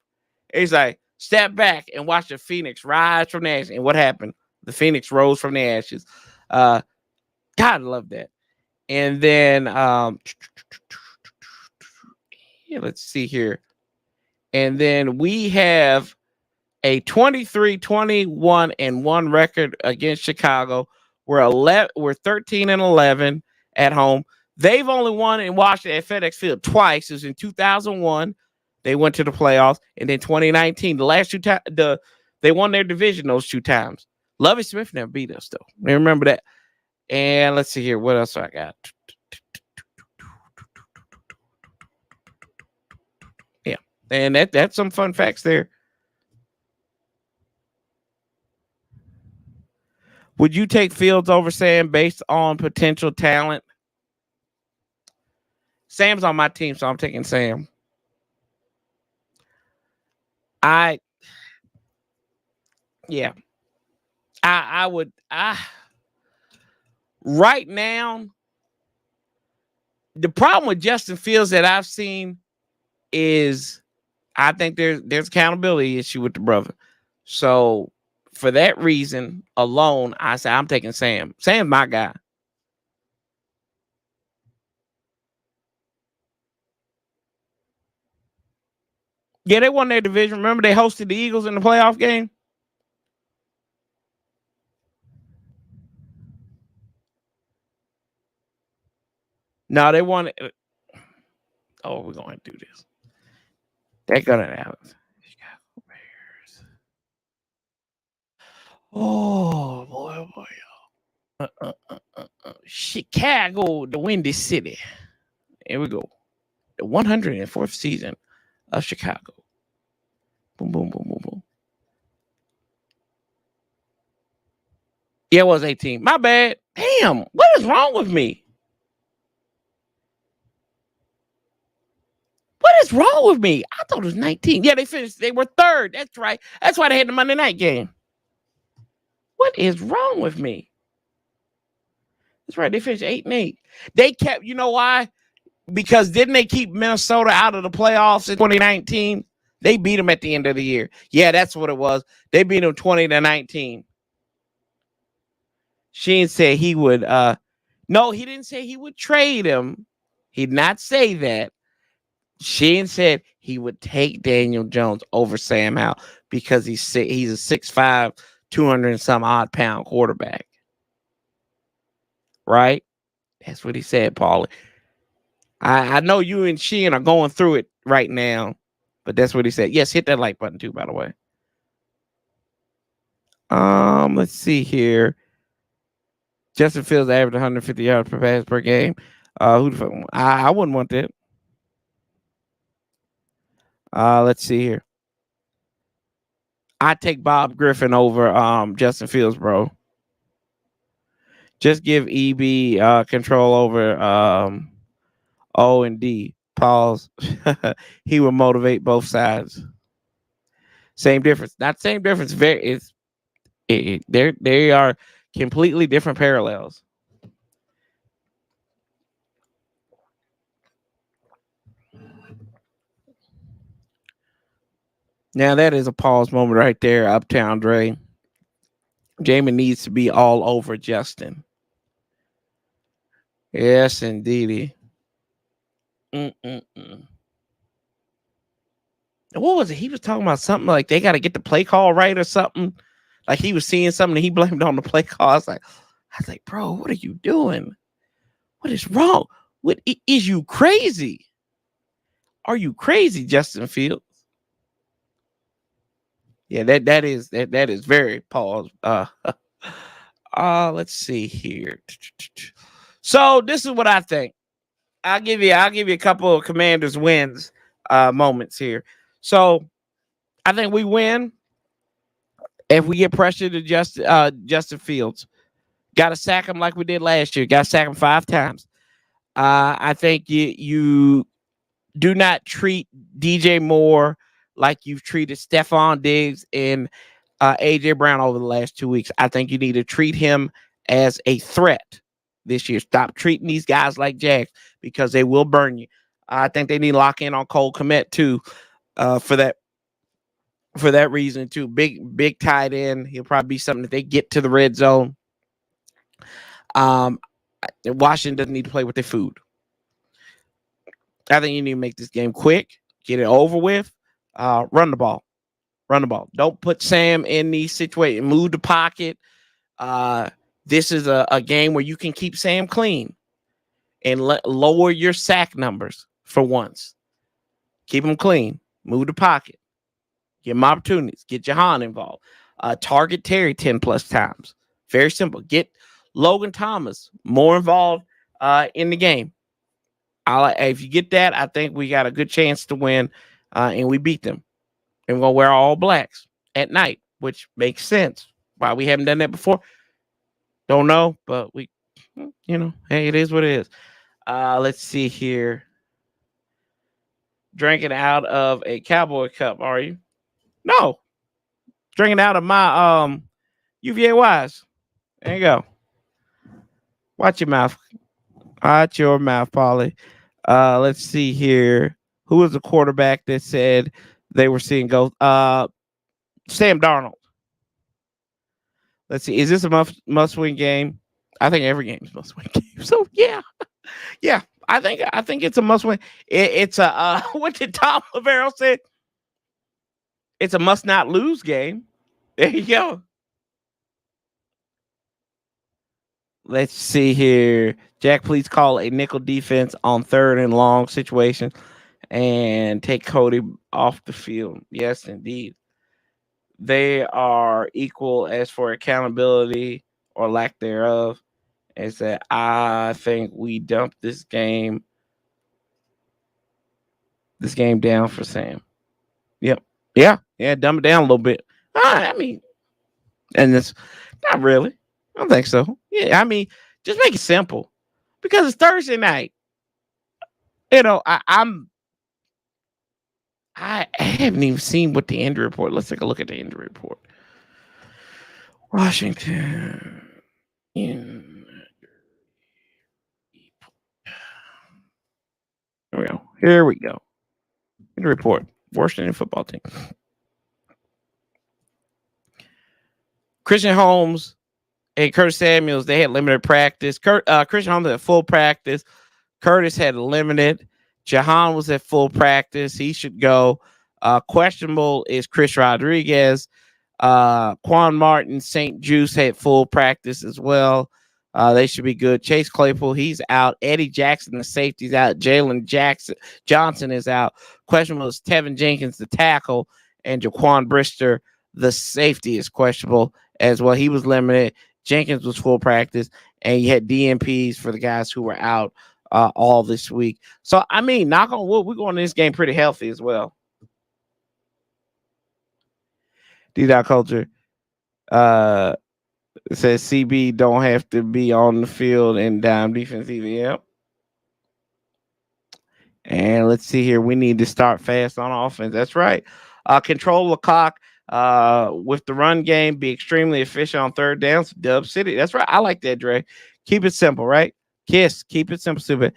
He's like, step back and watch the Phoenix rise from the ashes. And what happened? The Phoenix rose from the ashes. God, I love that. And then, let's see here. And then we have a 23-21-1 record against Chicago. We're 13-11 at home. They've only won in Washington at FedEx Field twice. It was in 2001. They went to the playoffs. And then 2019, the last 2 times, they won their division those 2 times. Lovie Smith never beat us, though. Remember that. And let's see here. What else I got? Yeah. And that's some fun facts there. Would you take Fields over Sam based on potential talent? Sam's on my team, so I'm taking Sam. I would. Right now, the problem with Justin Fields that I've seen is I think there's accountability issue with the brother. So for that reason alone, I say I'm taking Sam. Sam's my guy. Yeah, they won their division. Remember they hosted the Eagles in the playoff game? No, they won. Oh, we're going to do this. They're going to Alex. Chicago Bears. Oh, boy. Chicago, the Windy City. Here we go. The 104th season of Chicago. Boom, boom, boom, boom, boom. Yeah, it was 18. My bad. Damn, what is wrong with me? What is wrong with me? I thought it was 19. Yeah, they finished. They were third. That's right. That's why they had the Monday night game. What is wrong with me? That's right. They finished 8-8. They kept, you know why? Because didn't they keep Minnesota out of the playoffs in 2019? They beat them at the end of the year. Yeah, that's what it was. They beat them 20-19. Sheen said he would no, he didn't say he would trade him. He did not say that. Sheen said he would take Daniel Jones over Sam Howell because he's a 6'5", 200 and some odd pound quarterback. Right? That's what he said, Paulie. I know you and Sheen are going through it right now, but that's what he said. Yes, hit that like button too, by the way. Let's see here. Justin Fields averaged 150 yards per pass per game. I wouldn't want that. Let's see here. I take Bob Griffin over Justin Fields, bro. Just give EB control over O and D. Pause. He will motivate both sides. Same difference. Not same difference. They are completely different parallels. Now that is a pause moment right there, Uptown Dre. Jamie needs to be all over Justin. Yes, indeedy. What was it? He was talking about something like they got to get the play call right or something. Like he was seeing something and he blamed on the play call. I was like, bro, what are you doing? What is wrong? What is you crazy? Are you crazy, Justin Fields? Yeah, that is very pause. Let's see here. So this is what I think. I'll give you a couple of Commanders wins moments here. So I think we win if we get pressure to Justin Fields. Got to sack him like we did last year. Got to sack him 5 times. I think you do not treat DJ Moore like you've treated Stephon Diggs and AJ Brown over the last 2 weeks. I think you need to treat him as a threat this year. Stop treating these guys like jacks because they will burn you. I think they need to lock in on Cole Kmet too for that reason too. Big tight end. He'll probably be something that they get to the red zone. Washington doesn't need to play with their food. I think you need to make this game quick, get it over with, run the ball. Don't put Sam in these situations. Move the pocket. This is a game where you can keep Sam clean and lower your sack numbers for once. Keep him clean. Move the pocket. Give him opportunities. Get Jahan involved. Target Terry 10 plus times. Very simple. Get Logan Thomas more involved in the game. If you get that, I think we got a good chance to win, and we beat them. And we're going to wear all blacks at night, which makes sense. Why we haven't done that before, don't know, but hey, it is what it is. Let's see here. Drinking out of a Cowboy cup, are you? No. Drinking out of my UVA Wise. There you go. Watch your mouth. Watch your mouth, Polly. Let's see here. Who was the quarterback that said they were seeing go? Sam Darnold. Let's see. Is this a must-win game? I think every game is must-win game. So yeah. I think it's a must-win. It's a what did Tom Lavero say? It's a must-not-lose game. There you go. Let's see here. Jack, please call a nickel defense on 3rd and long situation and take Cody off the field. Yes, indeed. They are equal as for accountability or lack thereof. Is that I think we dumped this game down for Sam. Yep. Yeah, dumb it down a little bit. I mean, and it's not really. I don't think so. Yeah, I mean, just make it simple because it's Thursday night. You know, I haven't even seen what the injury report. Let's take a look at the injury report. Washington. In, here we go. Here we go. Injury report. Washington football team. Christian Holmes and Curtis Samuels, they had limited practice. Christian Holmes had full practice. Curtis had limited. Jahan was at full practice. He should go. Questionable is Chris Rodriguez. Quan Martin, St. Juice had full practice as well. They should be good. Chase Claypool, he's out. Eddie Jackson, the safety's out. Jalen Johnson is out. Questionable is Tevin Jenkins, the tackle, and Jaquan Brister, the safety, is questionable as well. He was limited. Jenkins was full practice, and you had DNPs for the guys who were out all this week. So, I mean, knock on wood, we're going to this game pretty healthy as well. D-Dot Culture says CB don't have to be on the field and dime defense either. Yep. And let's see here. We need to start fast on offense. That's right. Control the clock with the run game. Be extremely efficient on third downs. Dub City. That's right. I like that, Dre. Keep it simple, right? Kiss. Keep it simple, stupid.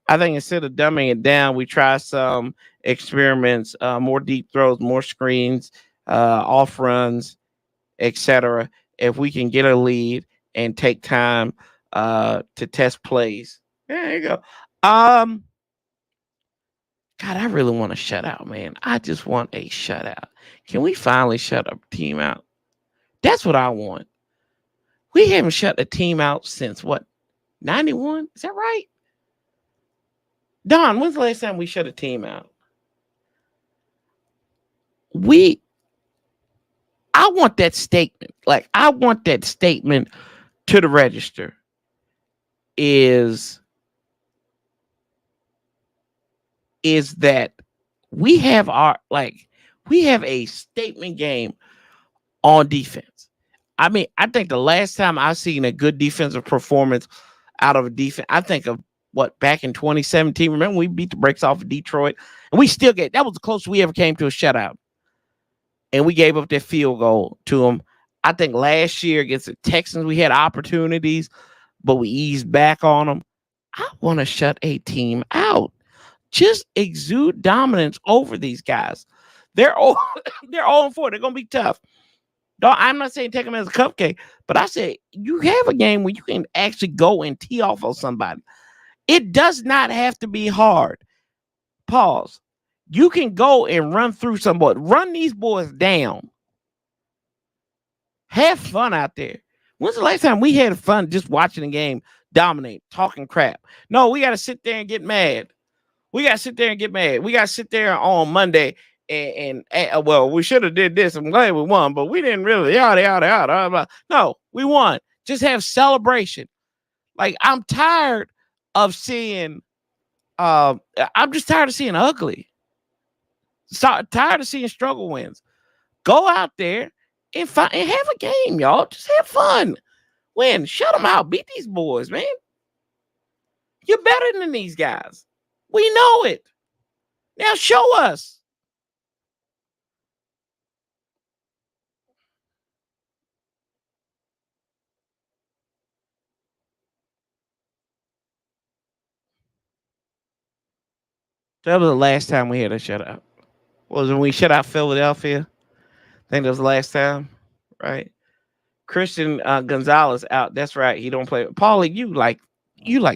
I think instead of dumbing it down, we try some experiments, more deep throws, more screens, off runs, etc. If we can get a lead and take time to test plays. There you go. God, I really want a shutout, man. I just want a shutout. Can we finally shut a team out? That's what I want. We haven't shut a team out since what? 91? Is that right? Don, when's the last time we shut a team out? I want that statement. Like, I want that statement to the register is that we have a statement game on defense. I mean, I think the last time I've seen a good defensive performance out of a defense, I think of back in 2017. Remember, we beat the brakes off of Detroit, and we still that was the closest we ever came to a shutout. And we gave up that field goal to them. I think last year against the Texans, we had opportunities, but we eased back on them. I want to shut a team out. Just exude dominance over these guys. They're all 4. They're going to be tough. No, I'm not saying take them as a cupcake, but I say you have a game where you can actually go and tee off on somebody. It does not have to be hard. Pause. You can go and run through somebody. Run these boys down. Have fun out there. When's the last time we had fun just watching the game dominate, talking crap? No, we got to sit there and get mad. We got to sit there on Monday and well, we should have did this. I'm glad we won, but we didn't really. Yada. No, we won. Just have celebration. Like, I'm tired of seeing. I'm just tired of seeing ugly. Tired of seeing struggle wins. Go out there and have a game, y'all. Just have fun. Win. Shut them out. Beat these boys, man. You're better than these guys. We know it. Now show us. That was the last time we had a shutout. Was when we shut out Philadelphia. I think that was the last time, right? Christian Gonzalez out. That's right. He don't play. Paulie, you like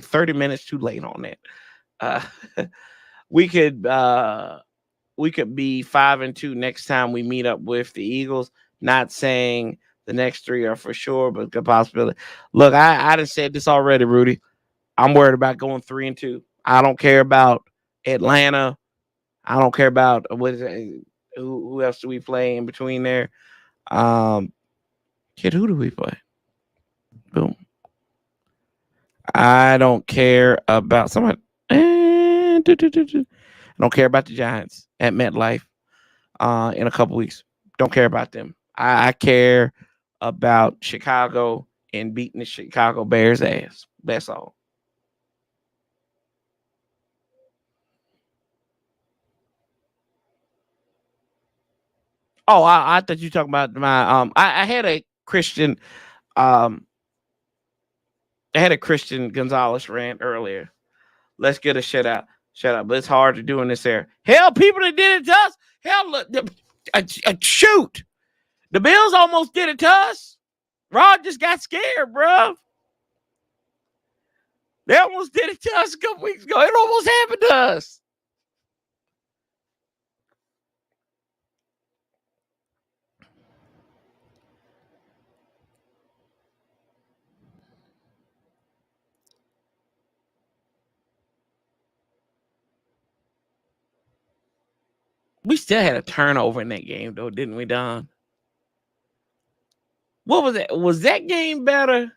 30 minutes too late on that. We could be 5-2 next time we meet up with the Eagles. Not saying the next 3 are for sure, but good possibility. Look, I done said this already, Rudy. I'm worried about going 3-2. I don't care about Atlanta. I don't care about who else do we play in between there. Kid, who do we play? Boom. I don't care about somebody. I don't care about the Giants at MetLife in a couple weeks. Don't care about them. I care about Chicago and beating the Chicago Bears ass. That's all. Oh, I thought you talking about my I had a Christian um I had a Christian Gonzalez rant earlier. Let's get a shout out. But it's hard to do in this era. Hell, people that did it to us. Hell, look, shoot. The Bills almost did it to us. Rod just got scared, bro. They almost did it to us a couple weeks ago. It almost happened to us. We still had a turnover in that game, though, didn't we, Don? What was that? Was that game better?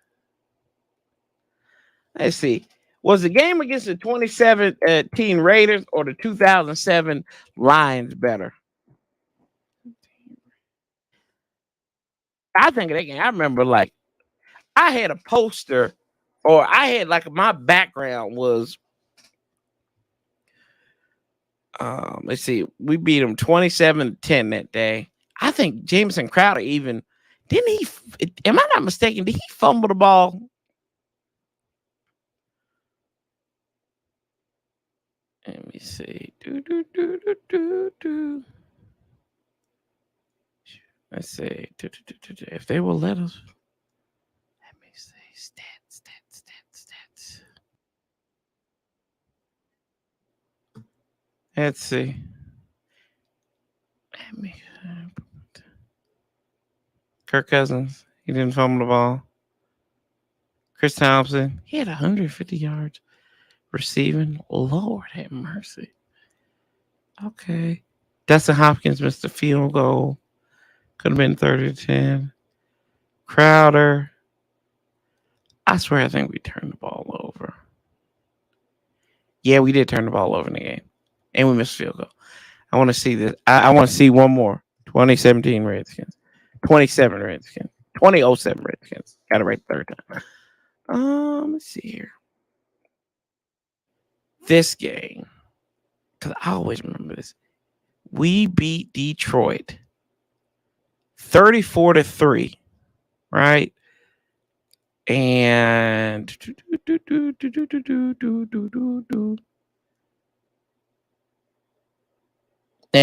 Let's see. Was the game against the 2017 Raiders or the 2007 Lions better? I think of that game. I remember like I had a poster, or I had like my background was. Let's see. We beat them 27-10 that day. I think Jameson Crowder even didn't he? Am I not mistaken? Did he fumble the ball? Let me see. Let's see. If they will let us. Let me see. Stats. Let's see. Kirk Cousins. He didn't fumble the ball. Chris Thompson. He had 150 yards receiving. Lord have mercy. Okay. Dustin Hopkins missed the field goal. Could have been 30-10. Crowder. I swear I think we turned the ball over. Yeah, we did turn the ball over in the game. And we missed field goal. I want to see this. I want to see one more. 2017 Redskins. 27 Redskins. 2007 Redskins. Got it right the third time. Let's see here. This game. Because I always remember this. We beat Detroit 34-3. Right? And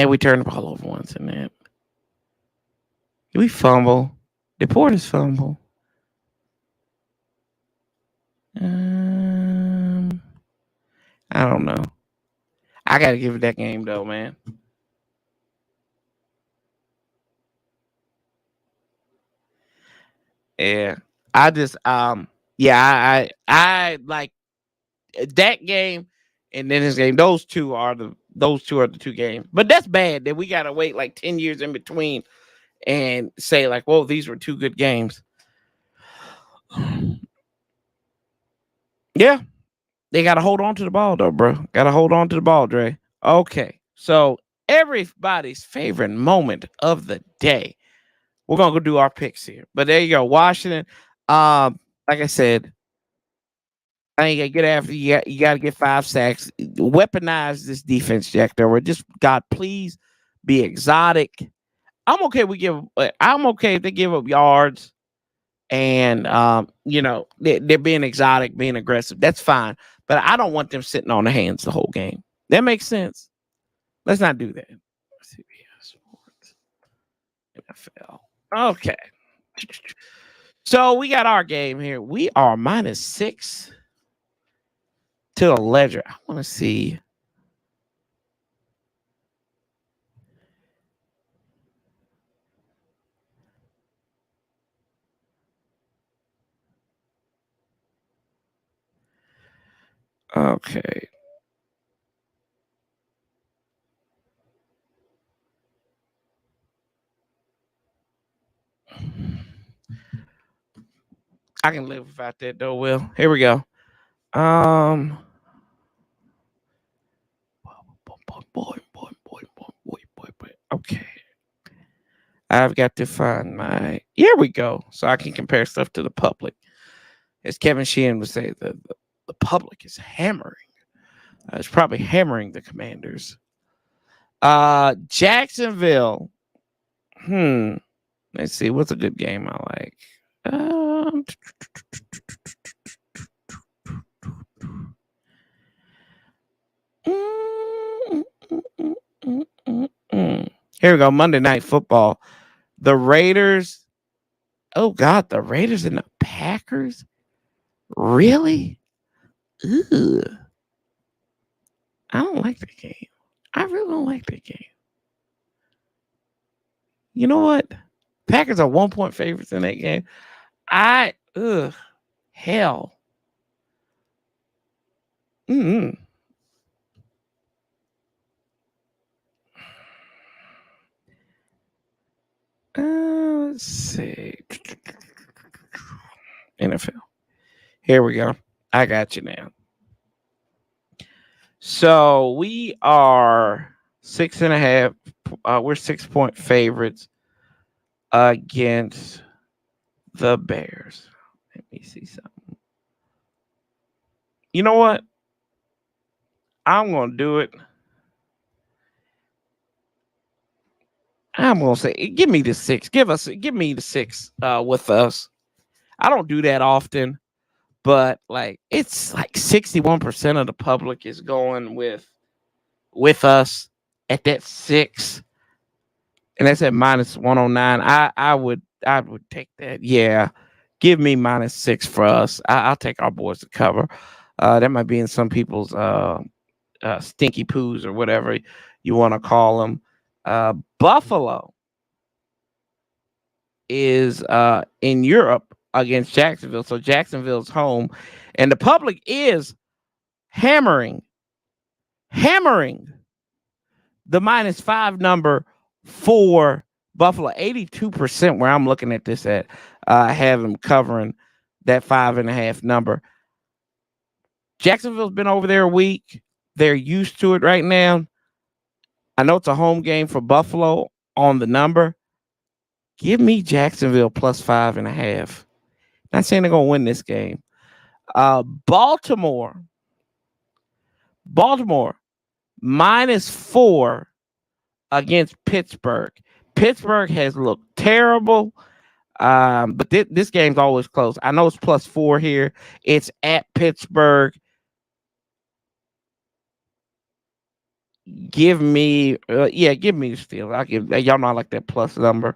we turned the ball over once in that. We fumble. Deportes fumble. I don't know. I gotta give it that game though, man. Yeah. I just I like that game and then this game. Those two are the two games. But that's bad that we gotta wait like 10 years in between and say like, whoa, these were two good games. Yeah. They gotta hold on to the ball though, bro. Gotta hold on to the ball, Dre. Okay. So everybody's favorite moment of the day. We're gonna go do our picks here. But there you go. Washington. Like I said, I ain't gonna get after you. You got to get 5 sacks. Weaponize this defense, Jack. Or just God, please be exotic. I'm okay. I'm okay if they give up yards, and they're being exotic, being aggressive. That's fine. But I don't want them sitting on their hands the whole game. That makes sense. Let's not do that. CBS Sports, NFL. Okay. So we got our game here. We are -6 to the ledger. I want to see. Okay. I can live without that though, Will. Here we go. Boy. Okay. I've got to find here we go. So I can compare stuff to the public. As Kevin Sheehan would say, the public is hammering. It's probably hammering the Commanders. Jacksonville. Let's see. What's a good game I like? Here we go. Monday Night Football. The Raiders. Oh, God. The Raiders and the Packers? Really? Ugh. I don't like that game. I really don't like that game. You know what? Packers are 1-point favorites in that game. Hell. Let's see. NFL. Here we go. I got you now. So we are 6.5. We're 6-point favorites against the Bears. Let me see something. You know what? I'm going to do it. I'm going to say, give me the 6. Give me the 6 with us. I don't do that often, but it's like 61% of the public is going with us at that 6. And that's at -109. I would take that. Yeah. Give me -6 for us. I'll take our boys to cover. That might be in some people's stinky poos or whatever you want to call them. Buffalo is in Europe against Jacksonville. So Jacksonville's home. And the public is hammering the -5 number for Buffalo. 82% where I'm looking at this at have them covering that 5.5 number. Jacksonville's been over there a week. They're used to it right now. I know it's a home game for Buffalo on the number. Give me Jacksonville plus 5.5. Not saying they're going to win this game. Baltimore -4 against Pittsburgh. Pittsburgh has looked terrible. But this game's always close. I know it's +4 here. It's at Pittsburgh. Give me the Steelers. I'll give y'all know I like that plus number.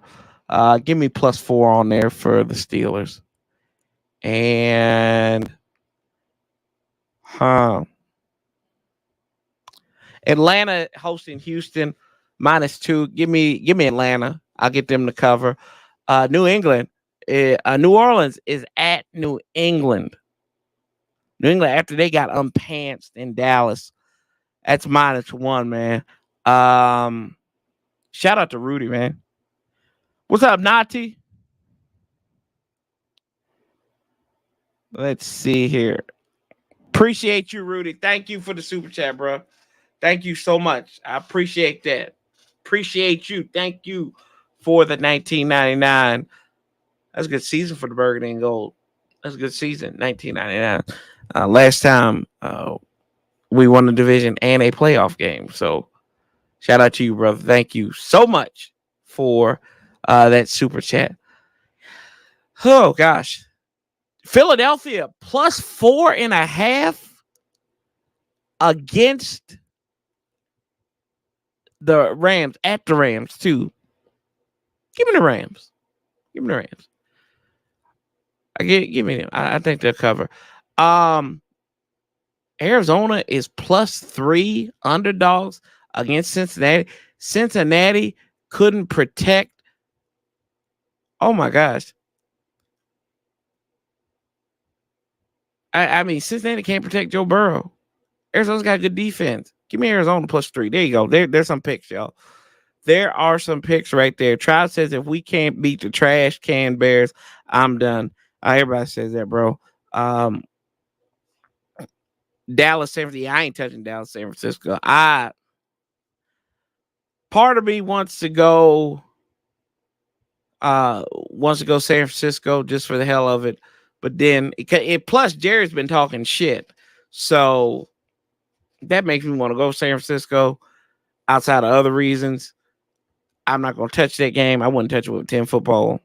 Give me +4 on there for the Steelers. And Atlanta hosting Houston -2. Give me Atlanta. I'll get them to cover. New Orleans is at New England. New England after they got unpantsed in Dallas. That's -1, man. Shout out to Rudy, man. What's up, Nati? Let's see here. Appreciate you, Rudy. Thank you for the super chat, bro. Thank you so much. I appreciate that. Appreciate you. Thank you for the 1999. That's a good season for the Burgundy and Gold. That's a good season, 1999. Last time we won the division and a playoff game. So shout out to you, brother. Thank you so much for that super chat. Oh, gosh. Philadelphia +4.5 against the Rams, at the Rams, too. Give me the Rams. Give me them. I think they'll cover. Arizona is +3 underdogs against Cincinnati. Cincinnati couldn't protect. Oh my gosh. I mean, Cincinnati can't protect Joe Burrow. Arizona's got good defense. Give me Arizona +3. There you go. There's some picks, y'all. There are some picks right there. Trial says if we can't beat the trash can Bears, I'm done. Everybody says that, bro. Dallas, San Francisco. I ain't touching Dallas, San Francisco. Part of me wants to go wants to go San Francisco just for the hell of it. But then plus Jerry's been talking shit. So that makes me want to go San Francisco outside of other reasons. I'm not going to touch that game. I wouldn't touch it with 10 football.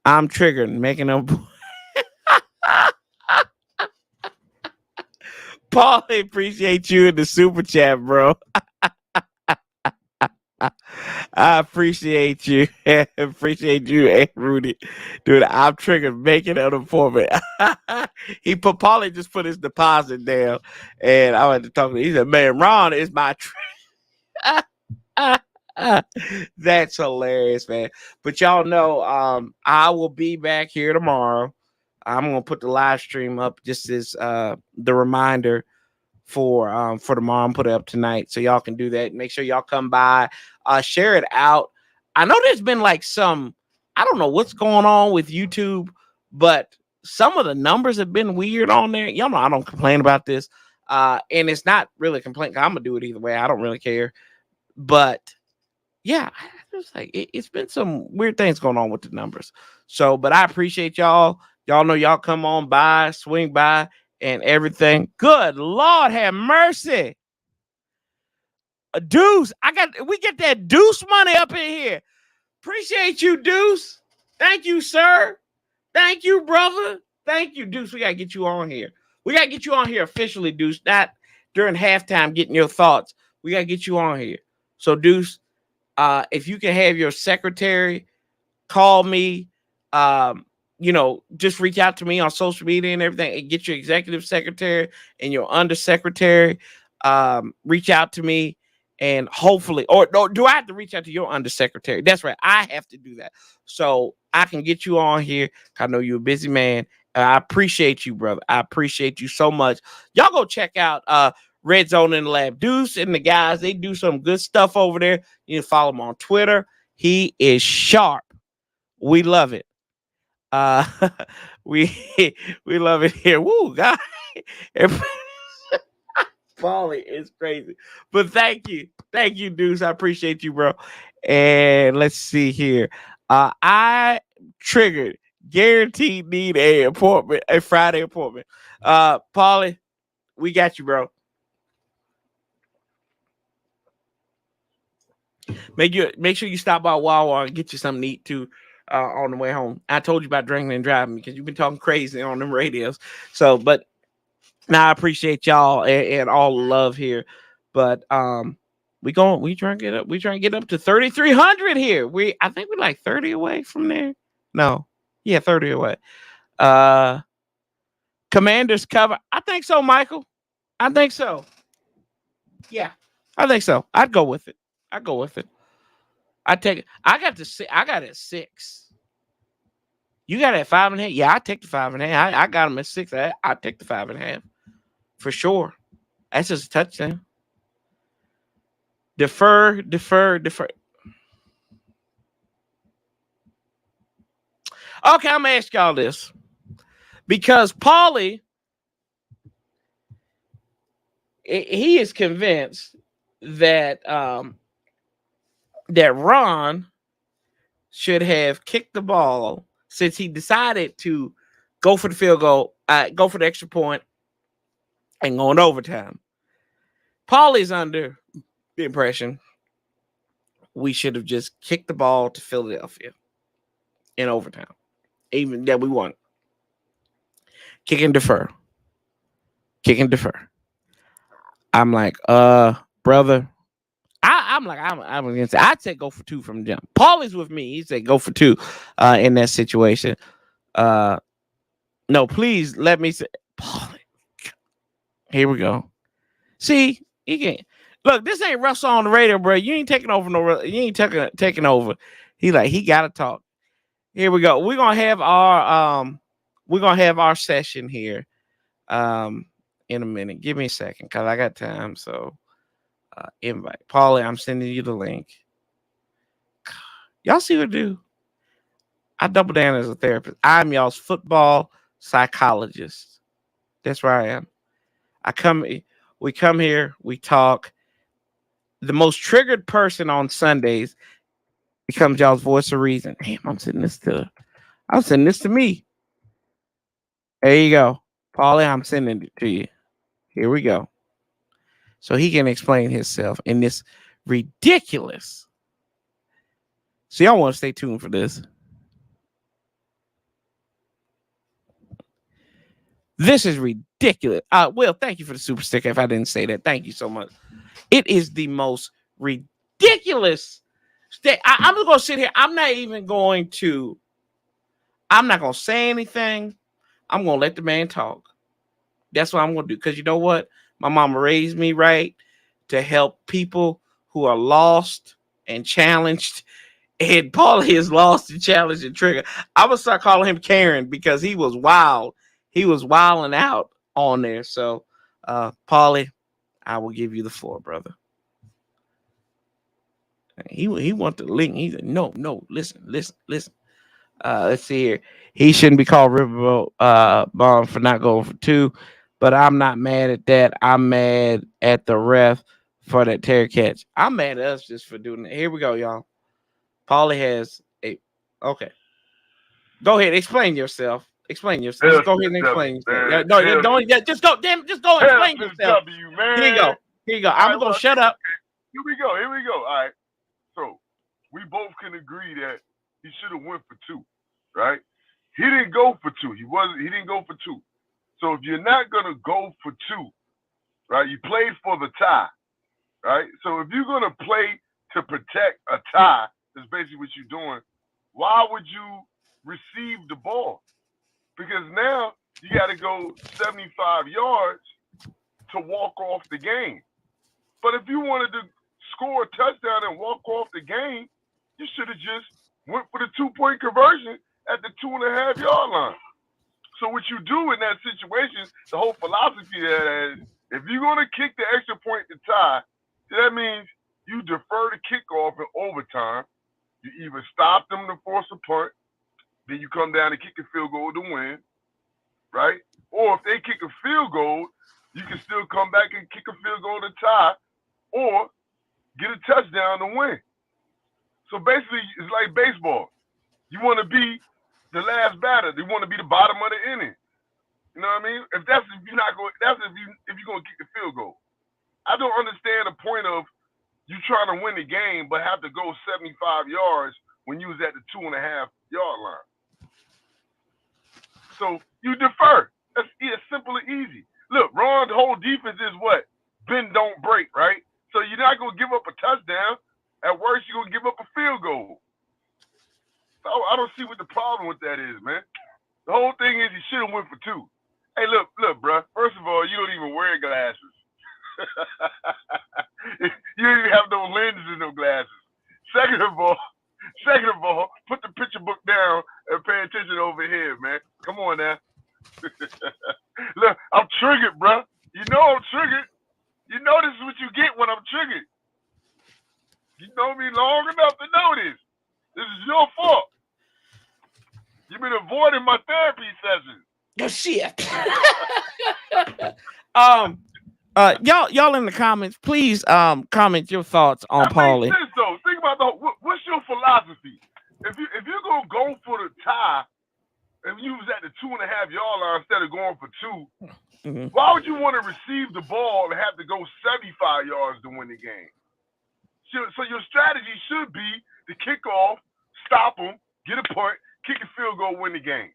I'm triggered, making them. Paul, I appreciate you in the super chat, bro. I appreciate you. Appreciate you, and Rudy. Dude, I'm triggered, making an appointment. Paulie just put his deposit down, and I went to talk to him. He said, man, Ron is my That's hilarious, man. But y'all know, I will be back here tomorrow. I'm gonna put the live stream up just as the reminder for tomorrow. I'm put it up tonight, so y'all can do that. Make sure y'all come by, share it out. I know there's been like I don't know what's going on with YouTube, but some of the numbers have been weird on there. Y'all know I don't complain about this, and it's not really a complaint. I'm gonna do it either way. I don't really care, but yeah, it's like it's been some weird things going on with the numbers. So, but I appreciate y'all. Y'all know y'all come on by, swing by, and everything. Good Lord, have mercy. A Deuce, we get that Deuce money up in here. Appreciate you, Deuce. Thank you, sir. Thank you, brother. Thank you, Deuce. We gotta get you on here. We gotta get you on here officially, Deuce. Not during halftime getting your thoughts. We gotta get you on here. So, Deuce, if you can have your secretary call me, just reach out to me on social media and everything, and get your executive secretary and your undersecretary, reach out to me, and hopefully, or no, do I have to reach out to your undersecretary? That's right, I have to do that so I can get you on here. I know you're a busy man. I appreciate you, brother. I appreciate you so much. Y'all go check out Red Zone in the Lab. Deuce and the guys, they do some good stuff over there. You can follow him on Twitter. He is sharp. We love it. We love it here. Woo, God. Paulie is crazy. But thank you. Thank you, Deuce. I appreciate you, bro. And let's see here. I triggered. Guaranteed need a Friday appointment. Paulie, we got you, bro. Make sure you stop by Wawa and get you something to eat too on the way home. I told you about drinking and driving because you've been talking crazy on them radios. So, but now I appreciate y'all and all the love here. But we trying to get up. We trying to get up to 3,300 here. I think we're like 30 away from there. No, yeah, 30 away. Commanders cover. I think so, Michael. I think so. Yeah, I think so. I'd go with it. I take it. I got it at 6. You got it at 5.5. Yeah, I take the 5.5. I got them at 6. I take the 5.5 for sure. That's just a touchdown. Defer. Okay, I'm gonna ask y'all this because Paulie, he is convinced that that Ron should have kicked the ball since he decided to go for the field goal, go for the extra point, and go in overtime. Paulie's under the impression we should have just kicked the ball to Philadelphia in overtime, even that we won. Kick and defer. I'm like, brother. I'm gonna say I'd say go for 2 from the jump. Paulie's with me. He said go for 2 in that situation. No, please let me say Paulie. Here we go. See, you can't look. This ain't Russell on the radio, bro. You ain't taking over no. You ain't taking over. He gotta talk. Here we go. We're gonna have our session here in a minute. Give me a second because I got time. So invite Paulie. I'm sending you the link. Y'all see what I do? I double down as a therapist. I'm y'all's football psychologist. That's where I am. We come here, we talk. the most triggered person on Sundays becomes y'all's voice of reason. Damn, I'm sending this to me. There you go. Paulie, I'm sending it to you. Here we go. So he can explain himself in this ridiculous. So y'all want to stay tuned for this. This is ridiculous. Will, thank you for the super sticker. If I didn't say that, thank you so much. It is the most ridiculous. I'm just going to sit here. I'm not going to say anything. I'm going to let the man talk. That's what I'm going to do. Because you know what? My mama raised me right to help people who are lost and challenged. And Paulie is lost and challenged and triggered. I'm going to start calling him Karen because he was wild. He was wilding out on there. So, Paulie, I will give you the floor, brother. He want the link. He said, no, listen. Let's see here. He shouldn't be called Riverboat Bomb for not going for 2, but I'm not mad at that. I'm mad at the ref for that Terry catch. I'm mad at us just for doing it. Here we go, y'all. Paulie has a okay. Go ahead, explain yourself. Just go ahead and explain yourself. No, don't. Yeah, just go. Damn, just go and explain yourself. Man. Here you go. I'm gonna shut up. Here we go. All right. So we both can agree that he should have went for 2, right? He didn't go for 2. He didn't go for 2. So if you're not gonna go for 2, right? You played for the tie, right? So if you're gonna play to protect a tie, that's basically what you're doing. Why would you receive the ball? Because now you got to go 75 yards to walk off the game. But if you wanted to score a touchdown and walk off the game, you should have just went for the 2-point conversion at the 2.5-yard line. So what you do in that situation, the whole philosophy there is, if you're going to kick the extra point to tie, that means you defer the kickoff in overtime. You either stop them to force a punt, then you come down and kick a field goal to win, right? Or if they kick a field goal, you can still come back and kick a field goal to tie or get a touchdown to win. So basically, it's like baseball. You want to be the last batter. You want to be the bottom of the inning. You know what I mean? If you're going to kick the field goal. I don't understand the point of you trying to win the game but have to go 75 yards when you was at the 2.5-yard line. So you defer. That's simple and easy. Look, Ron's whole defense is what? Bend, don't break, right? So you're not going to give up a touchdown. At worst, you're going to give up a field goal. So I don't see what the problem with that is, man. The whole thing is you should have went for 2. Hey, look, bro. First of all, you don't even wear glasses. You don't even have no lenses in no glasses. Second of all, put the picture book down and pay attention over here, man. Come on now. Look, I'm triggered, bro. You know I'm triggered. You know this is what you get when I'm triggered. You know me long enough to know this. This is your fault. You've been avoiding my therapy sessions. Oh shit. Y'all in the comments, please comment your thoughts on Paulie. Makes sense, though. Think about what's your philosophy? If you're gonna go for the tie, and you was at the 2.5-yard line instead of going for 2, why would you want to receive the ball and have to go 75 yards to win the game? So your strategy should be to kick off, stop them, get a punt, kick a field goal, win the game.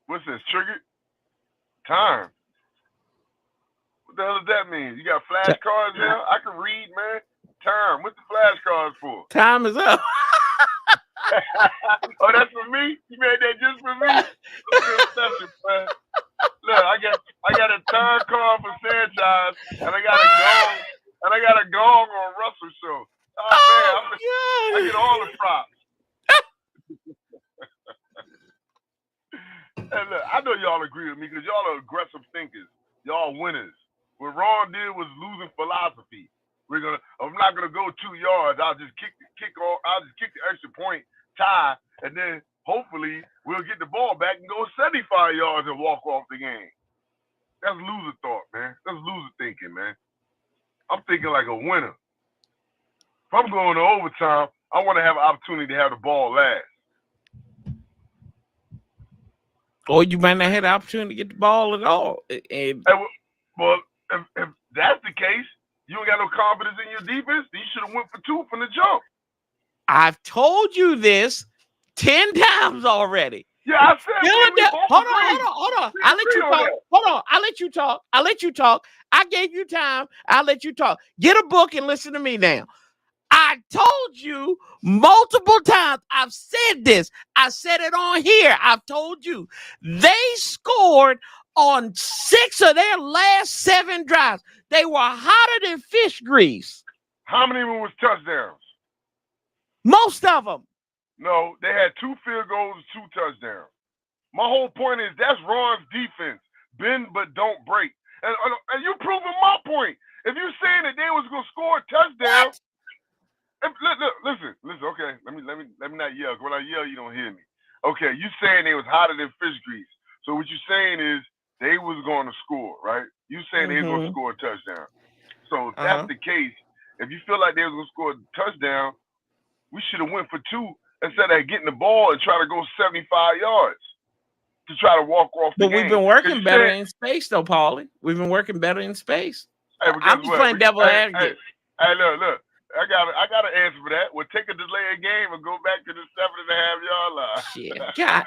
What's this? Triggered? Time. What the hell does that mean? You got flashcards now? I can read, man. Time. What's the flashcards for? Time is up. Oh, that's for me? You made that just for me? Man. Look, I got a time card for Sanchez, and I got a gong on Russell show. Oh man, I get all the props. And look, I know y'all agree with me because y'all are aggressive thinkers. Y'all winners. What Ron did was losing philosophy. I'm not gonna go 2 yards. I'll just kick the extra point, tie, and then hopefully we'll get the ball back and go 75 yards and walk off the game. That's loser thought, man. That's loser thinking, man. I'm thinking like a winner. If I'm going to overtime, I want to have an opportunity to have the ball last. Or you might not have the opportunity to get the ball at all. Well, if that's the case, you ain't got no confidence in your defense, then you should have went for 2 from the jump. I've told you this 10 times already. Yeah, I said. Hold on. I'll let you talk. Hold on. I'll let you talk. I gave you time. I'll let you talk. Get a book and listen to me now. I told you multiple times. I've said this. I said it on here. I've told you. They scored on 6 of their last 7 drives. They were hotter than fish grease. How many of them was touchdowns? Most of them. No, they had 2 field goals and 2 touchdowns. My whole point is that's Ron's defense. Bend but don't break. And you proving my point. If you're saying that they was gonna score a touchdown, listen. Okay, let me not yell. When I yell, you don't hear me. Okay, you saying they was hotter than fish grease. So what you're saying is they was going to score, right? You saying they was going to score a touchdown. So if that's the case, if you feel like they was going to score a touchdown, we should have went for 2 instead of getting the ball and try to go 75 yards to try to walk off the game. But we've been working better in space, though, Paulie. We've been working better in space. Hey, I'm just playing devil advocate. Hey, look. I got an answer for that. We'll take a delay game and go back to the 7.5 yard line. Shit, God.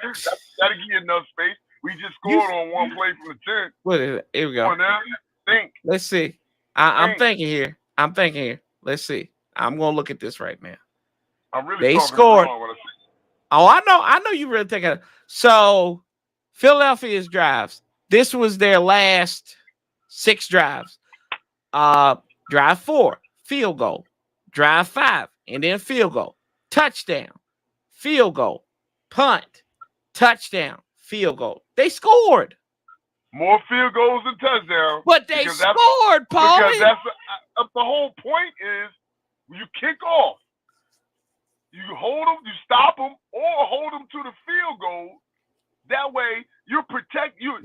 That'll give you enough space. We just scored on 1 play from the 10. What is it? Here we go. Now, think. Let's see. I'm thinking here. Let's see. I'm gonna look at this right now. I'm really they scored. Oh, I know you really think of it. So Philadelphia's drives. This was their last 6 drives. Drive 4, field goal. Drive 5, and then field goal. Touchdown. Field goal. Punt. Touchdown. Field goal. They scored. More field goals than touchdowns. But they scored, Paul. Because that's the whole point is you kick off. You hold them, you stop them, or hold them to the field goal. That way, you protect you're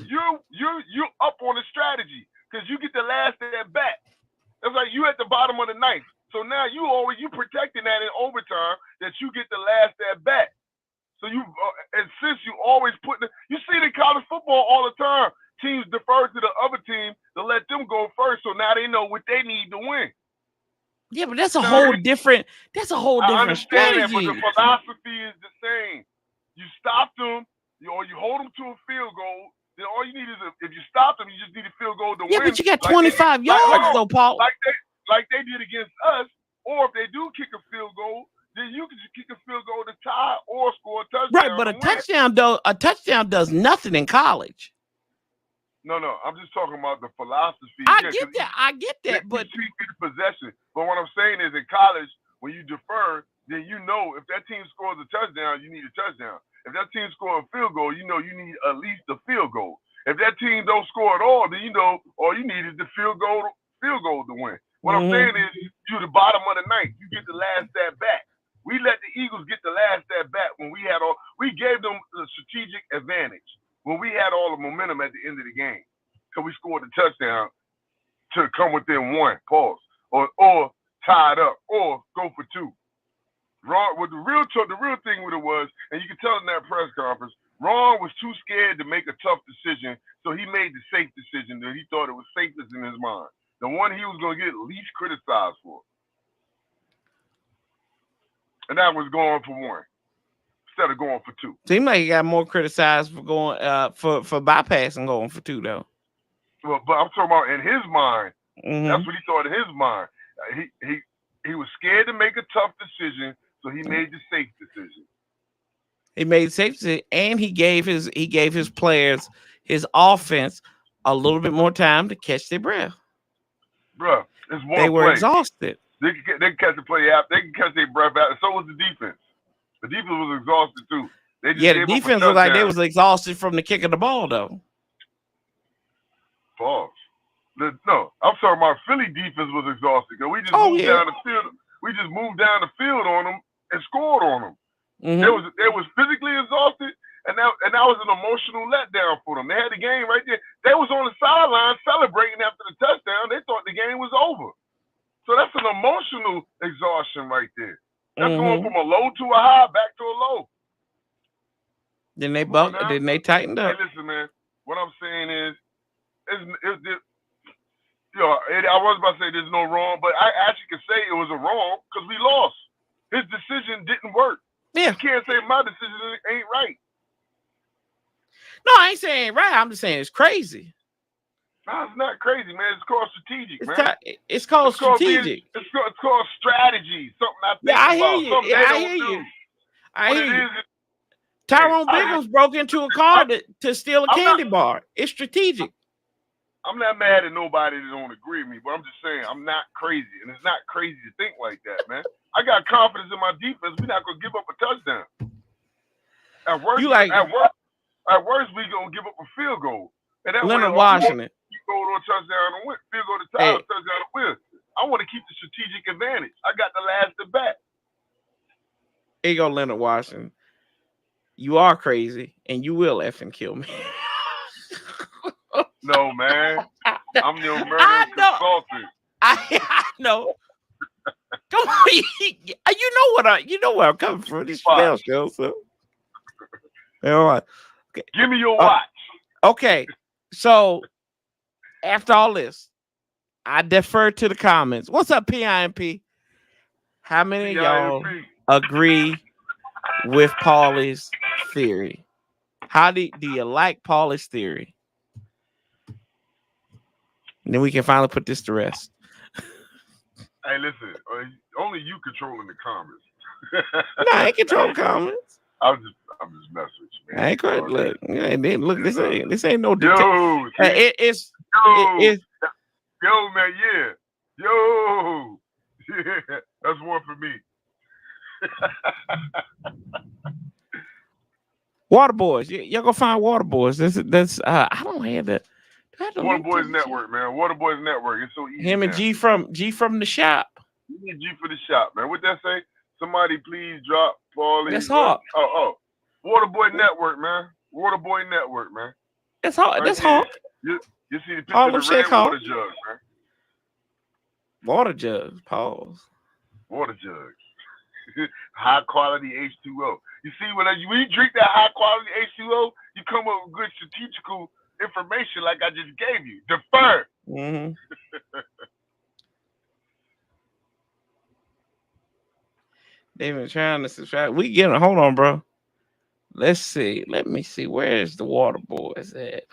up on the strategy because you get the last at bat. It's like you at the bottom of the ninth. So now you protecting that in overtime that you get the last at bat. So you and since you always you see it in college football all the time. Teams defer to the other team to let them go first, so now they know what they need to win. Yeah, but that's a whole different. That's a whole different strategy. That, but the philosophy is the same. You stop them, or you hold them to a field goal. Then all you need is if you stop them, you just need a field goal to win. Yeah, but you got 25 yards though, Paul. Like they did against us. Or if they do kick a field goal, then you can just kick a field goal to tie or score a touchdown. Right, but a touchdown does nothing in college. No, I'm just talking about the philosophy. I get that, but you treat possession. But what I'm saying is, in college, when you defer, then you know if that team scores a touchdown, you need a touchdown. If that team scores a field goal, you know you need at least a field goal. If that team don't score at all, then you know all you need is the field goal to win. What I'm saying is, you're the bottom of the ninth. You get the last at bat. We let the Eagles get the last at bat when we gave them the strategic advantage when we had all the momentum at the end of the game. So we scored a touchdown to come within 1, pause, or tie it up, or go for 2. Ron, the real thing with it was, and you can tell in that press conference, Ron was too scared to make a tough decision, so he made the safe decision that he thought it was safest in his mind. The one he was going to get least criticized for. And that was going for 1 instead of going for 2. Seems like he got more criticized for going for bypassing going for 2 though. Well, but I'm talking about in his mind. That's what he thought in his mind. He was scared to make a tough decision, so he made the safe decision. He made safe decision, and he gave his players, his offense, a little bit more time to catch their breath. Bruh, it's one They were play. exhausted. They can catch the play out. They can catch their breath out. And so was the defense. The defense was exhausted too. The defense looked like they was exhausted from the kick of the ball, though. Pause. No, I'm sorry. My Philly defense was exhausted because we just moved down the field. We just moved down the field on them and scored on them. They was physically exhausted, and that was an emotional letdown for them. They had the game right there. They was on the sideline went from a low to a high, back to a low. Then they tightened up. Hey, listen, man. What I'm saying is, I was about to say there's no wrong, but I actually can say it was a wrong because we lost. His decision didn't work. Yeah. You can't say my decision ain't right. No, I ain't saying right. I'm just saying it's crazy. No, it's not crazy, man. It's called strategic, man. It's called strategic. It's called strategy. Something I think I about. hear you. I hear you. I hear you. Tyrone Biggums broke into a car to steal a candy bar. It's strategic. I'm not mad at nobody that don't agree with me, but I'm just saying I'm not crazy, and it's not crazy to think like that, man. I got confidence in my defense. We're not gonna give up a touchdown. At worst, we gonna give up a field goal. And that Leonard Washington. Go to a touchdown and win. Field goal to tie, touchdown and win. I want to keep the strategic advantage. I got the last at bat. Here you go, Leonard Washington. You are crazy, and you will effing kill me. No, man. I'm the American consultant. I know. Come on, you know where I'm coming from. This spell show, so. All right. Okay. Give me your watch. Okay, so after all this, I defer to the comments. What's up, PIMP? How many of y'all agree with Paulie's theory? How do you like Paulie's theory? And then we can finally put this to rest. Hey, listen, only you controlling the comments. No, I ain't controlling comments. I'm just messing with you, man. I ain't crazy. Look, this ain't no yo, it's yo, man, yeah. Yo. Yeah, that's one for me. Water Boys. Y'all go find Water Boys. That's I don't have that. Water Boys Network, man. Water Boys Network. It's so easy. Him and G from the shop. G for the shop, man. What that say? Somebody please drop Paulie. That's hard. Oh. Waterboy Network, man. Waterboy Network, man. That's hard. Right, that's hard. You see the picture of the red water jugs, man. Water jugs. Pause. Water jugs. High quality H2O. You see, when you drink that high quality H2O, you come up with good strategical information like I just gave you. Defer. Mm-hmm. They've been trying to subscribe. We get it. Hold on, bro. Let's see. Let me see. Where's the Water Boys at?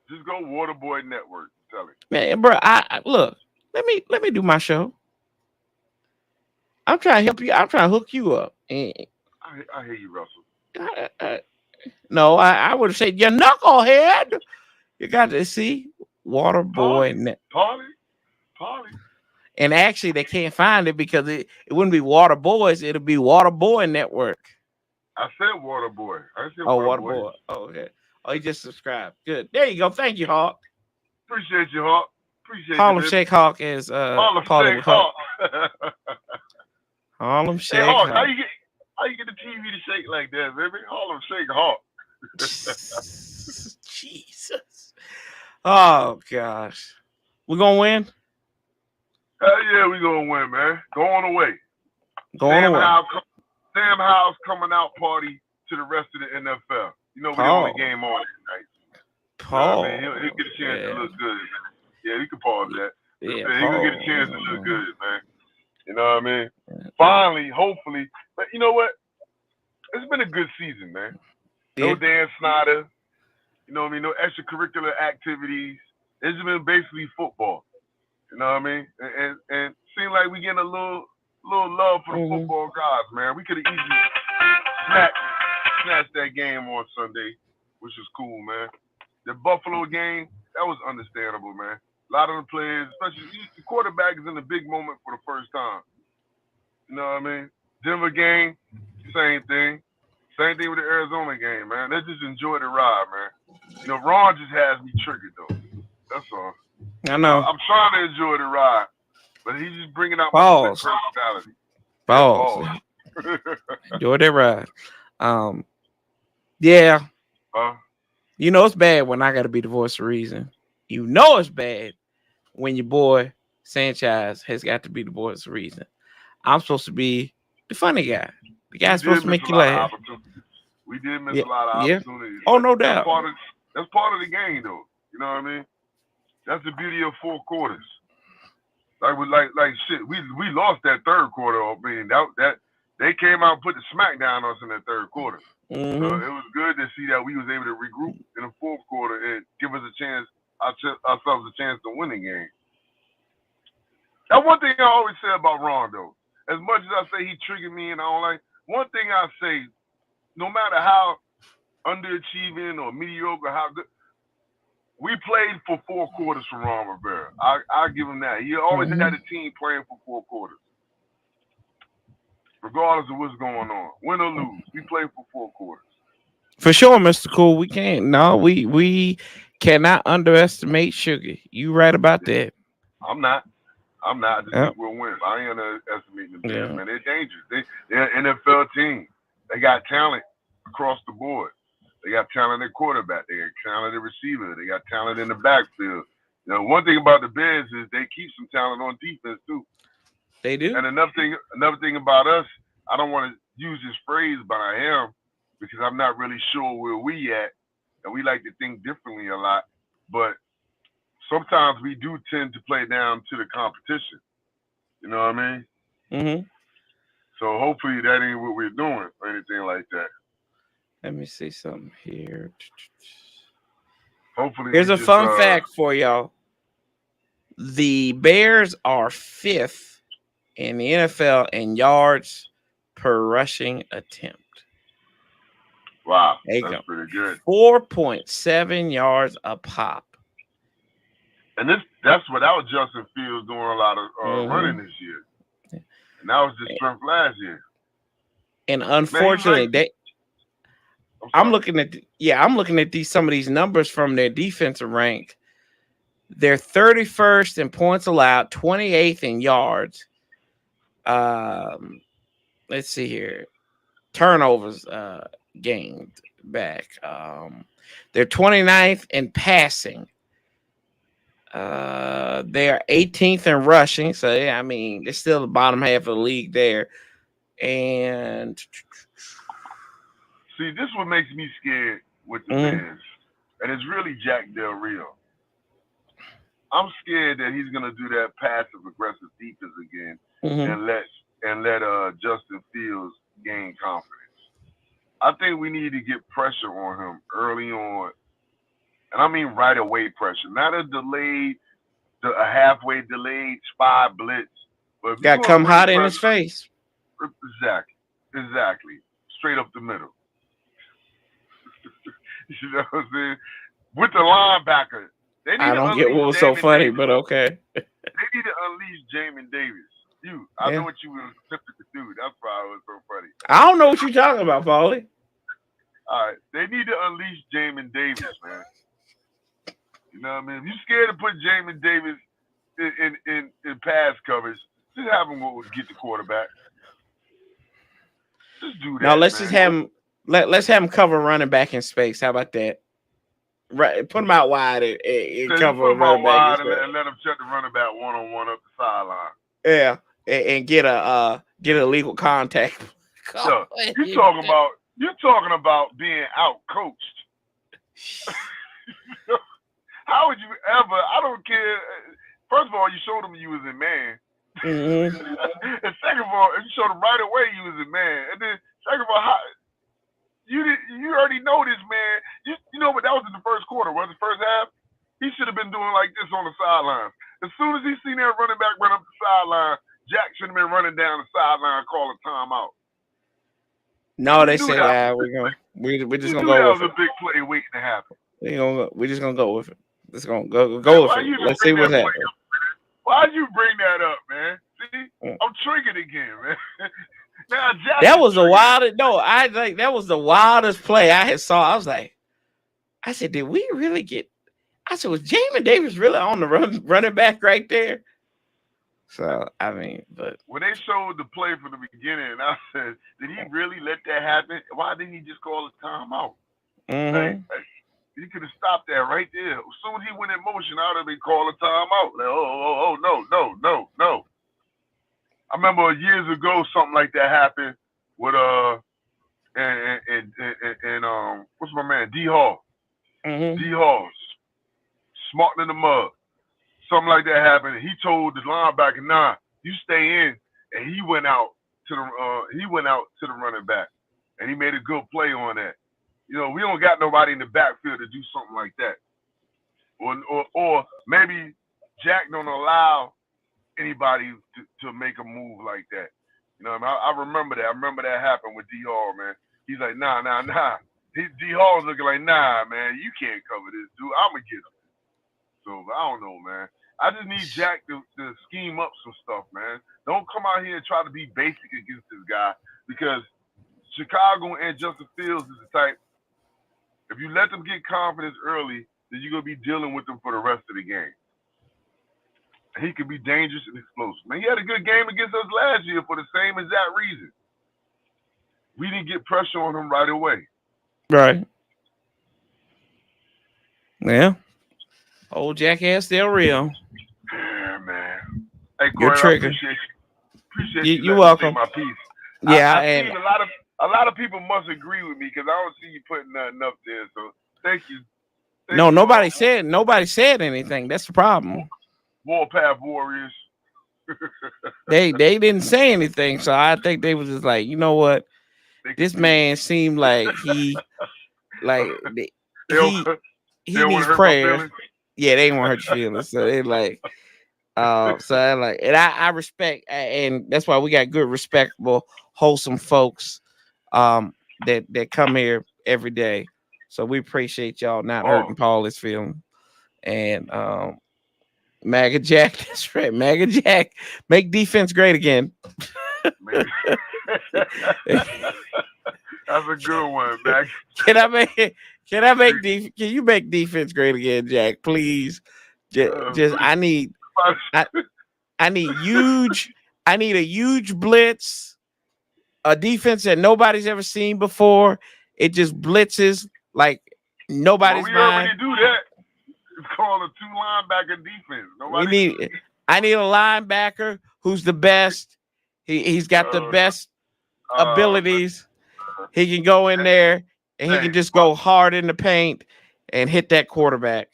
Just go Waterboy Network. Tell it. Man, bro. I look. Let me do my show. I'm trying to help you. I'm trying to hook you up. And I hear you, Russell. No, I would have said you knucklehead. You got to see Waterboy Net. Paulie. And actually, they can't find it because it wouldn't be Water Boys. It'll be Waterboy Network. I said Waterboy. I said Waterboy. Oh, okay. Oh, he just subscribed. Good. There you go. Thank you, Hawk. Appreciate you, Hawk. Appreciate Harlem you. Shake Hawk is Harlem Shake Hawk. Harlem Shake Hawk. Hawk. How you get the TV to shake like that, baby? Harlem Shake Hawk. Jesus. Oh gosh. We're gonna win? Hell yeah, we gonna win, man. Go on away. Sam Howell's coming out party to the rest of the NFL. You know, we're the only game on tonight. Paul. He'll get a chance to look good. Yeah, you can pause that. Yeah, he'll get a chance to look good, man. You know what I mean? Finally, hopefully. But you know what? It's been a good season, man. No Dan Snyder. You know what I mean? No extracurricular activities. It's been basically football. You know what I mean? And seemed like we getting a little love for the football guys, man. We could have easily snatched that game on Sunday, which is cool, man. The Buffalo game, that was understandable, man. A lot of the players, especially the quarterback, is in a big moment for the first time. You know what I mean? Denver game, same thing. Same thing with the Arizona game, man. Let's just enjoy the ride, man. You know, Ron just has me triggered, though. That's all. I know. I'm trying to enjoy the ride, but he's just bringing out my personality. Balls. Enjoy that ride. Yeah. You know it's bad when I got to be the voice of reason. You know it's bad when your boy Sanchez has got to be the voice of reason. I'm supposed to be The funny guy. The We guy's did supposed to miss make a you lot of laugh. opportunities. We did miss Yeah. a lot of Yeah. opportunities. Oh, but no doubt. That's part of the game, though. You know what I mean? That's the beauty of 4 quarters. Like shit. We lost that third quarter. I mean, that they came out and put the smack down on us in that third quarter. So it was good to see that we was able to regroup in the fourth quarter and give us a chance, ourselves a chance to win the game. That's one thing I always say about Ron, though. As much as I say he triggered me and I don't like, one thing I say, no matter how underachieving or mediocre, how good, we played for 4 quarters for Ron Rivera. I give him that. He always had a team playing for 4 quarters. Regardless of what's going on. Win or lose, we played for 4 quarters. For sure, Mr. Cool. We can't. No, we cannot underestimate Sugar. You right about that. I'm not. I just Yep. think we'll win. I ain't underestimating the Bears, Yeah. man. They're dangerous. They're an NFL team. They got talent across the board. They got talent at quarterback. They got talent at receiver. They got talent in the backfield. You know, one thing about the Bears is they keep some talent on defense too. They do. And another thing about us, I don't want to use this phrase, but I am, because I'm not really sure where we at, and we like to think differently a lot. But sometimes we do tend to play down to the competition. You know what I mean? Mm-hmm. So hopefully that ain't what we're doing or anything like that. Let me see something here. Hopefully Here's we a just, fun fact for y'all. The Bears are 5th in the NFL in yards per rushing attempt. Wow, There you that's go. pretty good. 4.7 yards a pop. And that's without Justin Fields doing a lot of running this year. And that was the strength last year. And unfortunately, I'm looking at these some of these numbers from their defensive rank. They're 31st in points allowed, 28th in yards. Let's see here. Turnovers gained back. They're 29th in passing. They are 18th in rushing. So yeah, I mean, they're still the bottom half of the league there. And see, this what makes me scared with the Bears. And it's really Jack Del Rio. I'm scared that he's gonna do that passive aggressive defense again and let Justin Fields gain confidence. I think we need to get pressure on him early on, and I mean right away pressure, not a halfway delayed spy blitz, but got to come hot in his face. Exactly, straight up the middle. You know what I'm saying? With the linebacker. I don't get what was so funny, but okay. They need to unleash Jamin Davis. I know what you were attempting to do. That's probably what's so funny. I don't know what you're talking about, Paulie. All right. They need to unleash Jamin Davis, man. You know what I mean? If you're scared to put Jamin Davis in pass coverage, just have him get the quarterback. Just do that. Now let's just have him. Let's have him cover running back in space. How about that? Right, put him out wide and cover him out wide and let him check the running back one-on-one up the sideline. Yeah, and get a legal contact. So, you're talking about being out coached. How would you ever? I don't care. First of all, you showed him you was in man. And second of all, you showed him right away you was in man. And then second of all, you already know this man. You know what? That was in the first quarter. Was the first half? He should have been doing like this on the sidelines. As soon as he seen that running back run up the sideline, Jack should have been running down the sideline, calling timeout. No, they said we're just gonna go with it. That was a big play waiting to happen. We're just gonna go with it. Let's go with it. Let's see what's happening. Why'd you bring that up, man? See, I'm triggered again, man. Now, that was the wildest. No, that was the wildest play I had saw. I was like, I said, did we really get? I said, was Jamin Davis really on the running back right there? So I mean, but when they showed the play from the beginning, I said, did he really let that happen? Why didn't he just call a timeout? Like, he could have stopped that right there. As soon as he went in motion, I would have been calling a timeout. Like, no. I remember years ago something like that happened with and what's my man D Hall. Mm-hmm. D Hall smarting in the mud. Something like that happened. He told the linebacker, "Nah, you stay in," and he went out to the running back, and he made a good play on that. You know, we don't got nobody in the backfield to do something like that, or maybe Jack don't allow anybody to make a move like that. You know, what I mean? I remember that. I remember that happened with D Hall, man. He's like, nah. D Hall's looking like, nah, man, you can't cover this dude. I'ma get him. So I don't know, man. I just need Jack to scheme up some stuff, man. Don't come out here and try to be basic against this guy, because Chicago and Justin Fields is the type. If you let them get confidence early, then you're gonna be dealing with them for the rest of the game. He could be dangerous and explosive. Man, he had a good game against us last year for the same exact reason. We didn't get pressure on him right away. Right. Yeah. Old jackass still real. Yeah, man. Hey, Your Corey, trigger. I appreciate you. You're letting me welcome. say my piece. Yeah, I've seen a lot of people must agree with me, because I don't see you putting nothing up there. So thank you. Nobody said anything. That's the problem. Warpath Warriors. They didn't say anything, so I think they was just like, you know what? This man seemed like he needs prayers. Yeah, they didn't want to hurt your feelings. So they like, so I like, and I respect, and that's why we got good, respectable, wholesome folks, that come here every day. So we appreciate y'all not hurting Paul's feelings. And MAGA Jack, that's right, MAGA Jack, make defense great again. That's a good one, Mac. Can you make defense great again, Jack? Please. I need a huge blitz, a defense that nobody's ever seen before. It just blitzes like nobody's mind. Already do that. It's called a 2-linebacker defense. I need a linebacker who's the best. He's got the best abilities. He can go in there and he can just go hard in the paint and hit that quarterback.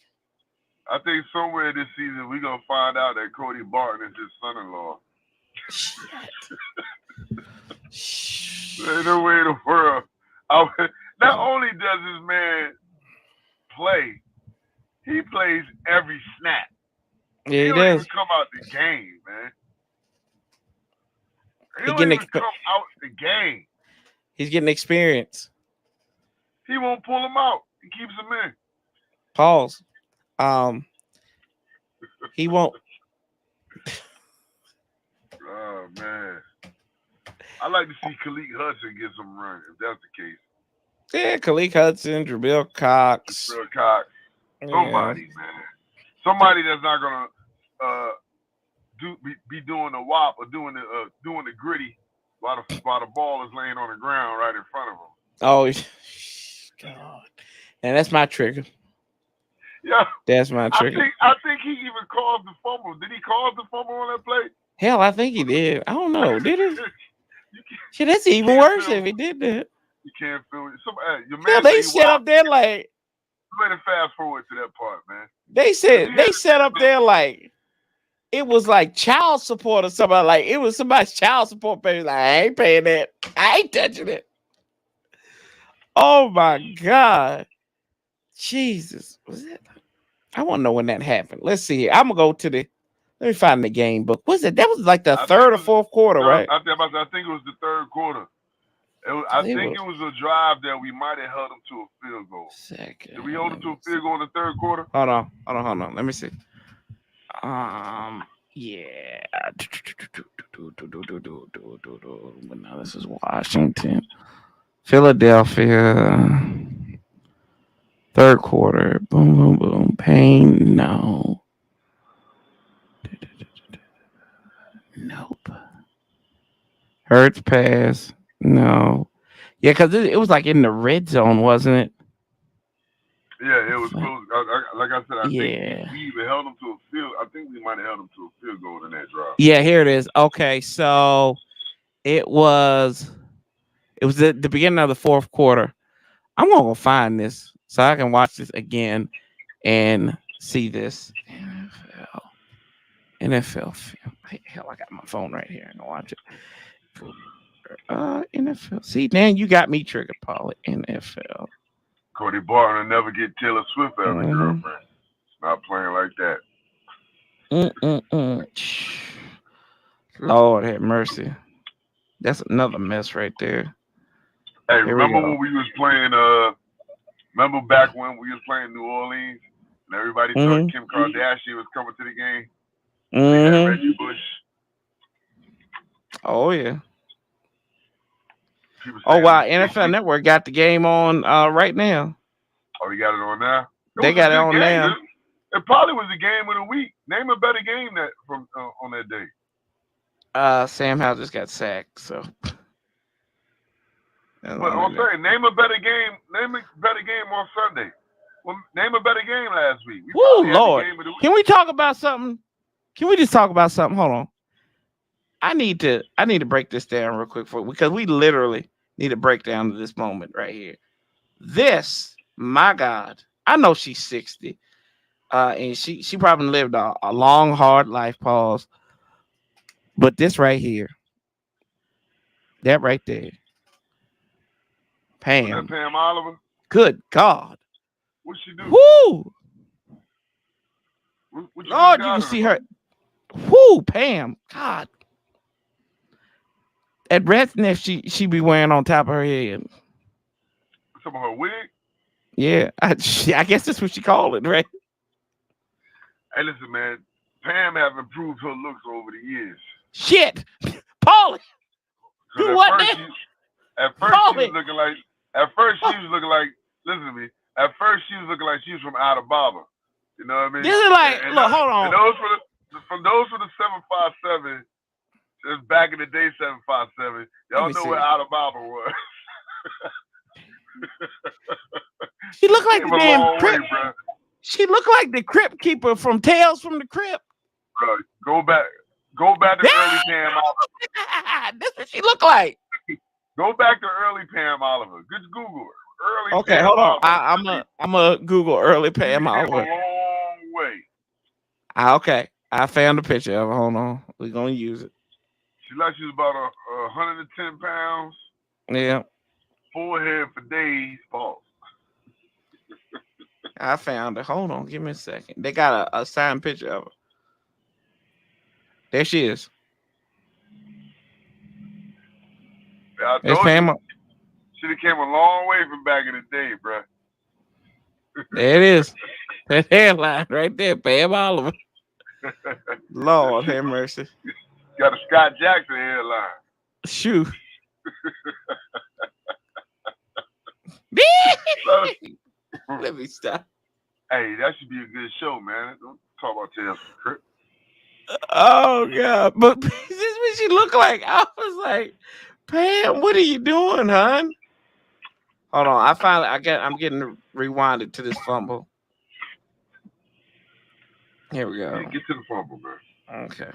I think somewhere this season we're gonna find out that Cody Barton is his son-in-law. Ain't no way in the world. Not only does this man play, he plays every snap. Yeah, he don't does. even come out the game, man. He don't even come out the game. He's getting experience. He won't pull him out. He keeps him in. Pause. He won't. Oh man, I like to see Khalid Hudson get some run if that's the case. Yeah, Khalid Hudson, Jabril Cox. Somebody, man. Somebody that's not gonna be doing the wop or doing the gritty while the ball is laying on the ground right in front of him. Oh God. And that's my trigger. Yeah. That's my trigger. I think he even caused the fumble. Did he cause the fumble on that play? Hell, I think he did. I don't know. Did he? Shit, that's even worse if he did that. You can't feel it. They set up there like. You better fast forward to that part, man. They set up there like it was like child support or something. Like it was somebody's child support payment. Like I ain't paying that. I ain't touching it. Oh my God. Jesus. Was that? I want to know when that happened. Let's see here. I'm gonna go to let me find the game book. Was it? That was like the third or fourth quarter, right? I think it was the third quarter. I think it was a drive that we might have held them to a field goal. Second. Did we hold them to a field goal in the third quarter? Hold on. Let me see. Yeah. But now this is Washington. Philadelphia. Third quarter. Boom, boom, boom. Payne. No. Nope. Hurts pass. No. Yeah, because it was like in the red zone, wasn't it? Yeah, it was close. like I said, I Yeah. think we even held them to a field. I think we might have held them to a field goal in that drive. Yeah, here it is. Okay, so it was the beginning of the fourth quarter. I'm gonna go find this so I can watch this again and see this. NFL film. Hell, I got my phone right here. I'm gonna watch it. NFL. See, Dan, you got me triggered, Paul. NFL. Cody Barton will never get Taylor Swift as a girlfriend. It's not playing like that. Lord have mercy. That's another mess right there. Hey, remember when we was playing? Remember back when we was playing New Orleans and everybody thought Kim Kardashian was coming to the game? They had Reggie Bush. Oh yeah. Oh wow! NFL Network got the game on right now. Oh, you got it on now. They got it on now. It probably was the game of the week. Name a better game that from on that day. Sam Howell just got sacked, so. But I'm saying, name a better game. Name a better game on Sunday. Well, name a better game last week. Woo, Lord! Can we talk about something? Can we just talk about something? Hold on. I need to break this down real quick because we literally need to break down to this moment right here. This, my God, I know she's 60, and she probably lived a long, hard life. Pause. But this right here, that right there, Pam. Pam Oliver. Good God. What she do? Woo! What Lord, you can see her. Woo, Pam. God. That red sniff she be wearing on top of her head. Some of her wig? Yeah, I guess that's what she called it, right? Hey, listen, man. Pam have improved her looks over the years. Shit, Paulie. Do what now? At first she was looking like. Listen to me. At first she was looking like she was from Alabama. You know what I mean? This is like, look, hold on. And those for the 757. Just back in the day, 757. Y'all know where Alabama was. She looked like the damn Crip. She looked like the Crip keeper from Tales from the Crypt. Bro, go back to early Pam Oliver. That's what she looked like. Go back to early Pam Oliver. Just Google her. Okay, Pam hold on. Oliver. I'm a Google early Pam Oliver. A long way. Okay, I found a picture of her. Hold on, we're gonna use it. She like she's about 110 pounds. Yeah. Forehead for days. Pause. I found it. Hold on, give me a second. They got a signed picture of her. There she is. There's Pam. She came a long way from back in the day, bro. There it is. That hairline right there, Pam Oliver. Lord have mercy. Got a Scott Jackson hairline. Shoot. Let me stop. Hey, that should be a good show, man. Don't talk about Tales from the Crypt. Oh God! But this is what she looked like. I was like, Pam, what are you doing, hon? Hold on, I'm getting rewinded to this fumble. Here we go. Get to the fumble, man. Okay.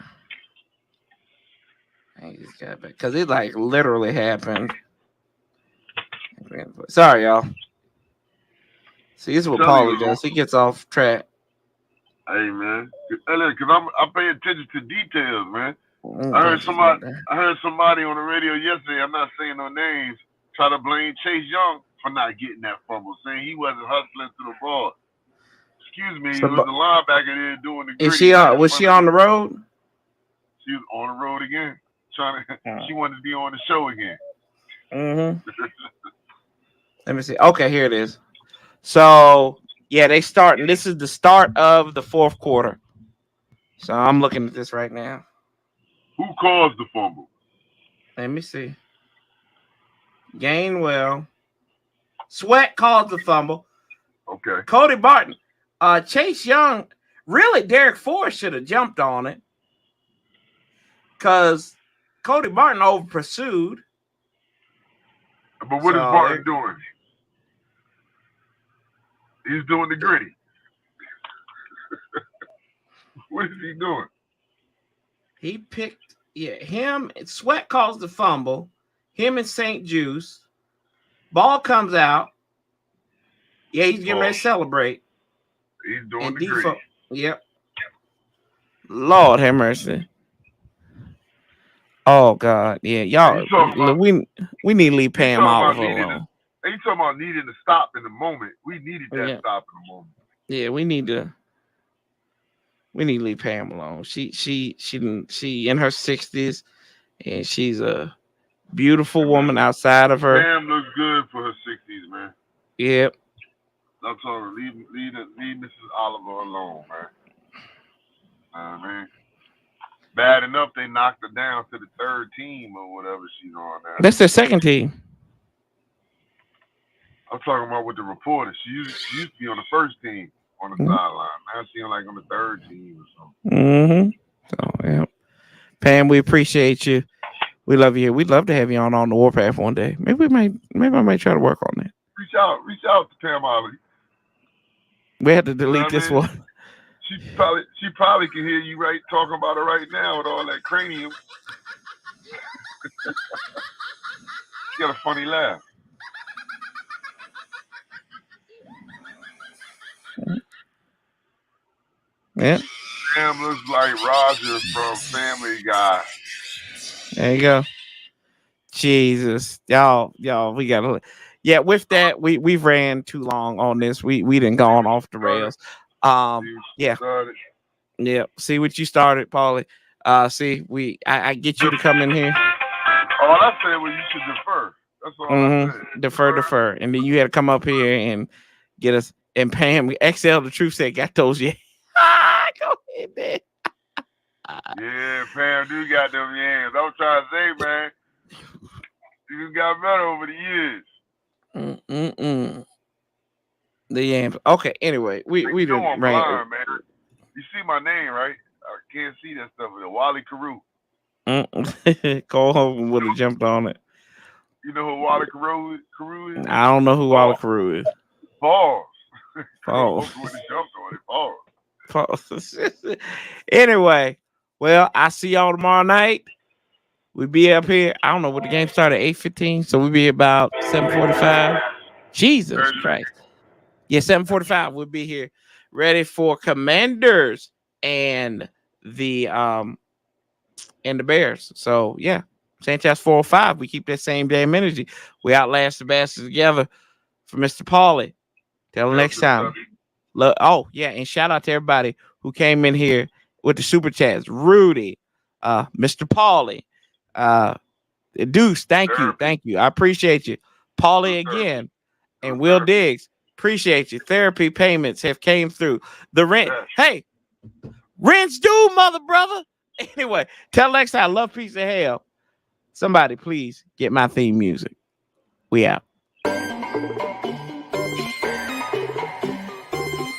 I just got back because it like literally happened. Sorry, y'all. See, this is what Paulie does. He gets off track. Hey, man, because I pay attention to details, man. I heard somebody on the radio yesterday. I'm not saying no names. Try to blame Chase Young for not getting that fumble, saying he wasn't hustling to the ball. Excuse me, it was the linebacker there doing the. Was she on the road? She was on the road again. She wanted to be on the show again. Let me see. Okay, here it is. So yeah, they start, and this is the start of the fourth quarter. So I'm looking at this right now. Who caused the fumble? Let me see. Gainwell. Sweat caused the fumble. Okay. Cody Barton. Chase Young. Really, Derek Forrest should have jumped on it. Because Cody Barton over pursued. But what is Barton doing? He's doing the gritty. What is he doing? He picked, him. Sweat caused the fumble. Him and St. Juice. Ball comes out. Yeah, he's getting ready to celebrate. He's doing And the grease. Yep. Lord have mercy. Oh God, yeah, y'all. We need to leave Pam Oliver alone. You talking about needing to stop in the moment? We needed that stop in the moment. Yeah, we need to leave Pam alone. She in her 60s, and she's a beautiful woman outside of her. Pam looks good for her 60s, man. Yep. I'm sorry, leave Mrs. Oliver alone, man. Man. Bad enough they knocked her down to the third team or whatever she's on now. That's their second team. I'm talking about with the reporter. She used to be on the first team on the sideline. Now she's like on the third team or something. So yeah, Pam, we appreciate you. We love you here. We'd love to have you on the Warpath one day. Maybe I might try to work on that. Reach out to Pam Oliver. We had to delete this one. She probably can hear you talking about it right now with all that cranium. She got a funny laugh. Yeah. Pam looks like Roger from Family Guy. There you go. Jesus, y'all, we gotta. Yeah, with that, we ran too long on this. We didn't go on off the rails. Yeah. See what you started, Paulie. See, I get you to come in here. All I said was you should defer. That's all I said. Defer, and then you had to come up here and get us. And Pam, XL the truth said, got those yams. Go ahead, man. Yeah, Pam do got them yams. I was trying to say, man, you got better over the years. The yams. Okay. Anyway, we didn't. I'm blind, man. You see my name, right? I can't see that stuff. It's Wally Carew. Cole Hogan would have jumped on it. You know who Wally Carew is? I don't know who Wally Carew is. Balls. Balls. Would have jumped on it. Balls. Anyway, well, I see y'all tomorrow night. We'll be up here. I don't know what the game started at 8:15, so we'll be about 7:45. Jesus Christ. Yeah, 7:45. We'll be here ready for Commanders and the Bears. So yeah, Sanchez 405. We keep that same damn energy. We outlast the bastards together. For Mr. Paulie. Till next time. Oh yeah, and shout out to everybody who came in here with the super chats. Rudy, Mr. Paulie, Deuce, thank you. I appreciate you. Paulie again, and Will Diggs, appreciate you. Therapy payments have came through. The rent, hey, rent's due, mother brother. Anyway, till next time, love, peace, and hell. Somebody please get my theme music. We out.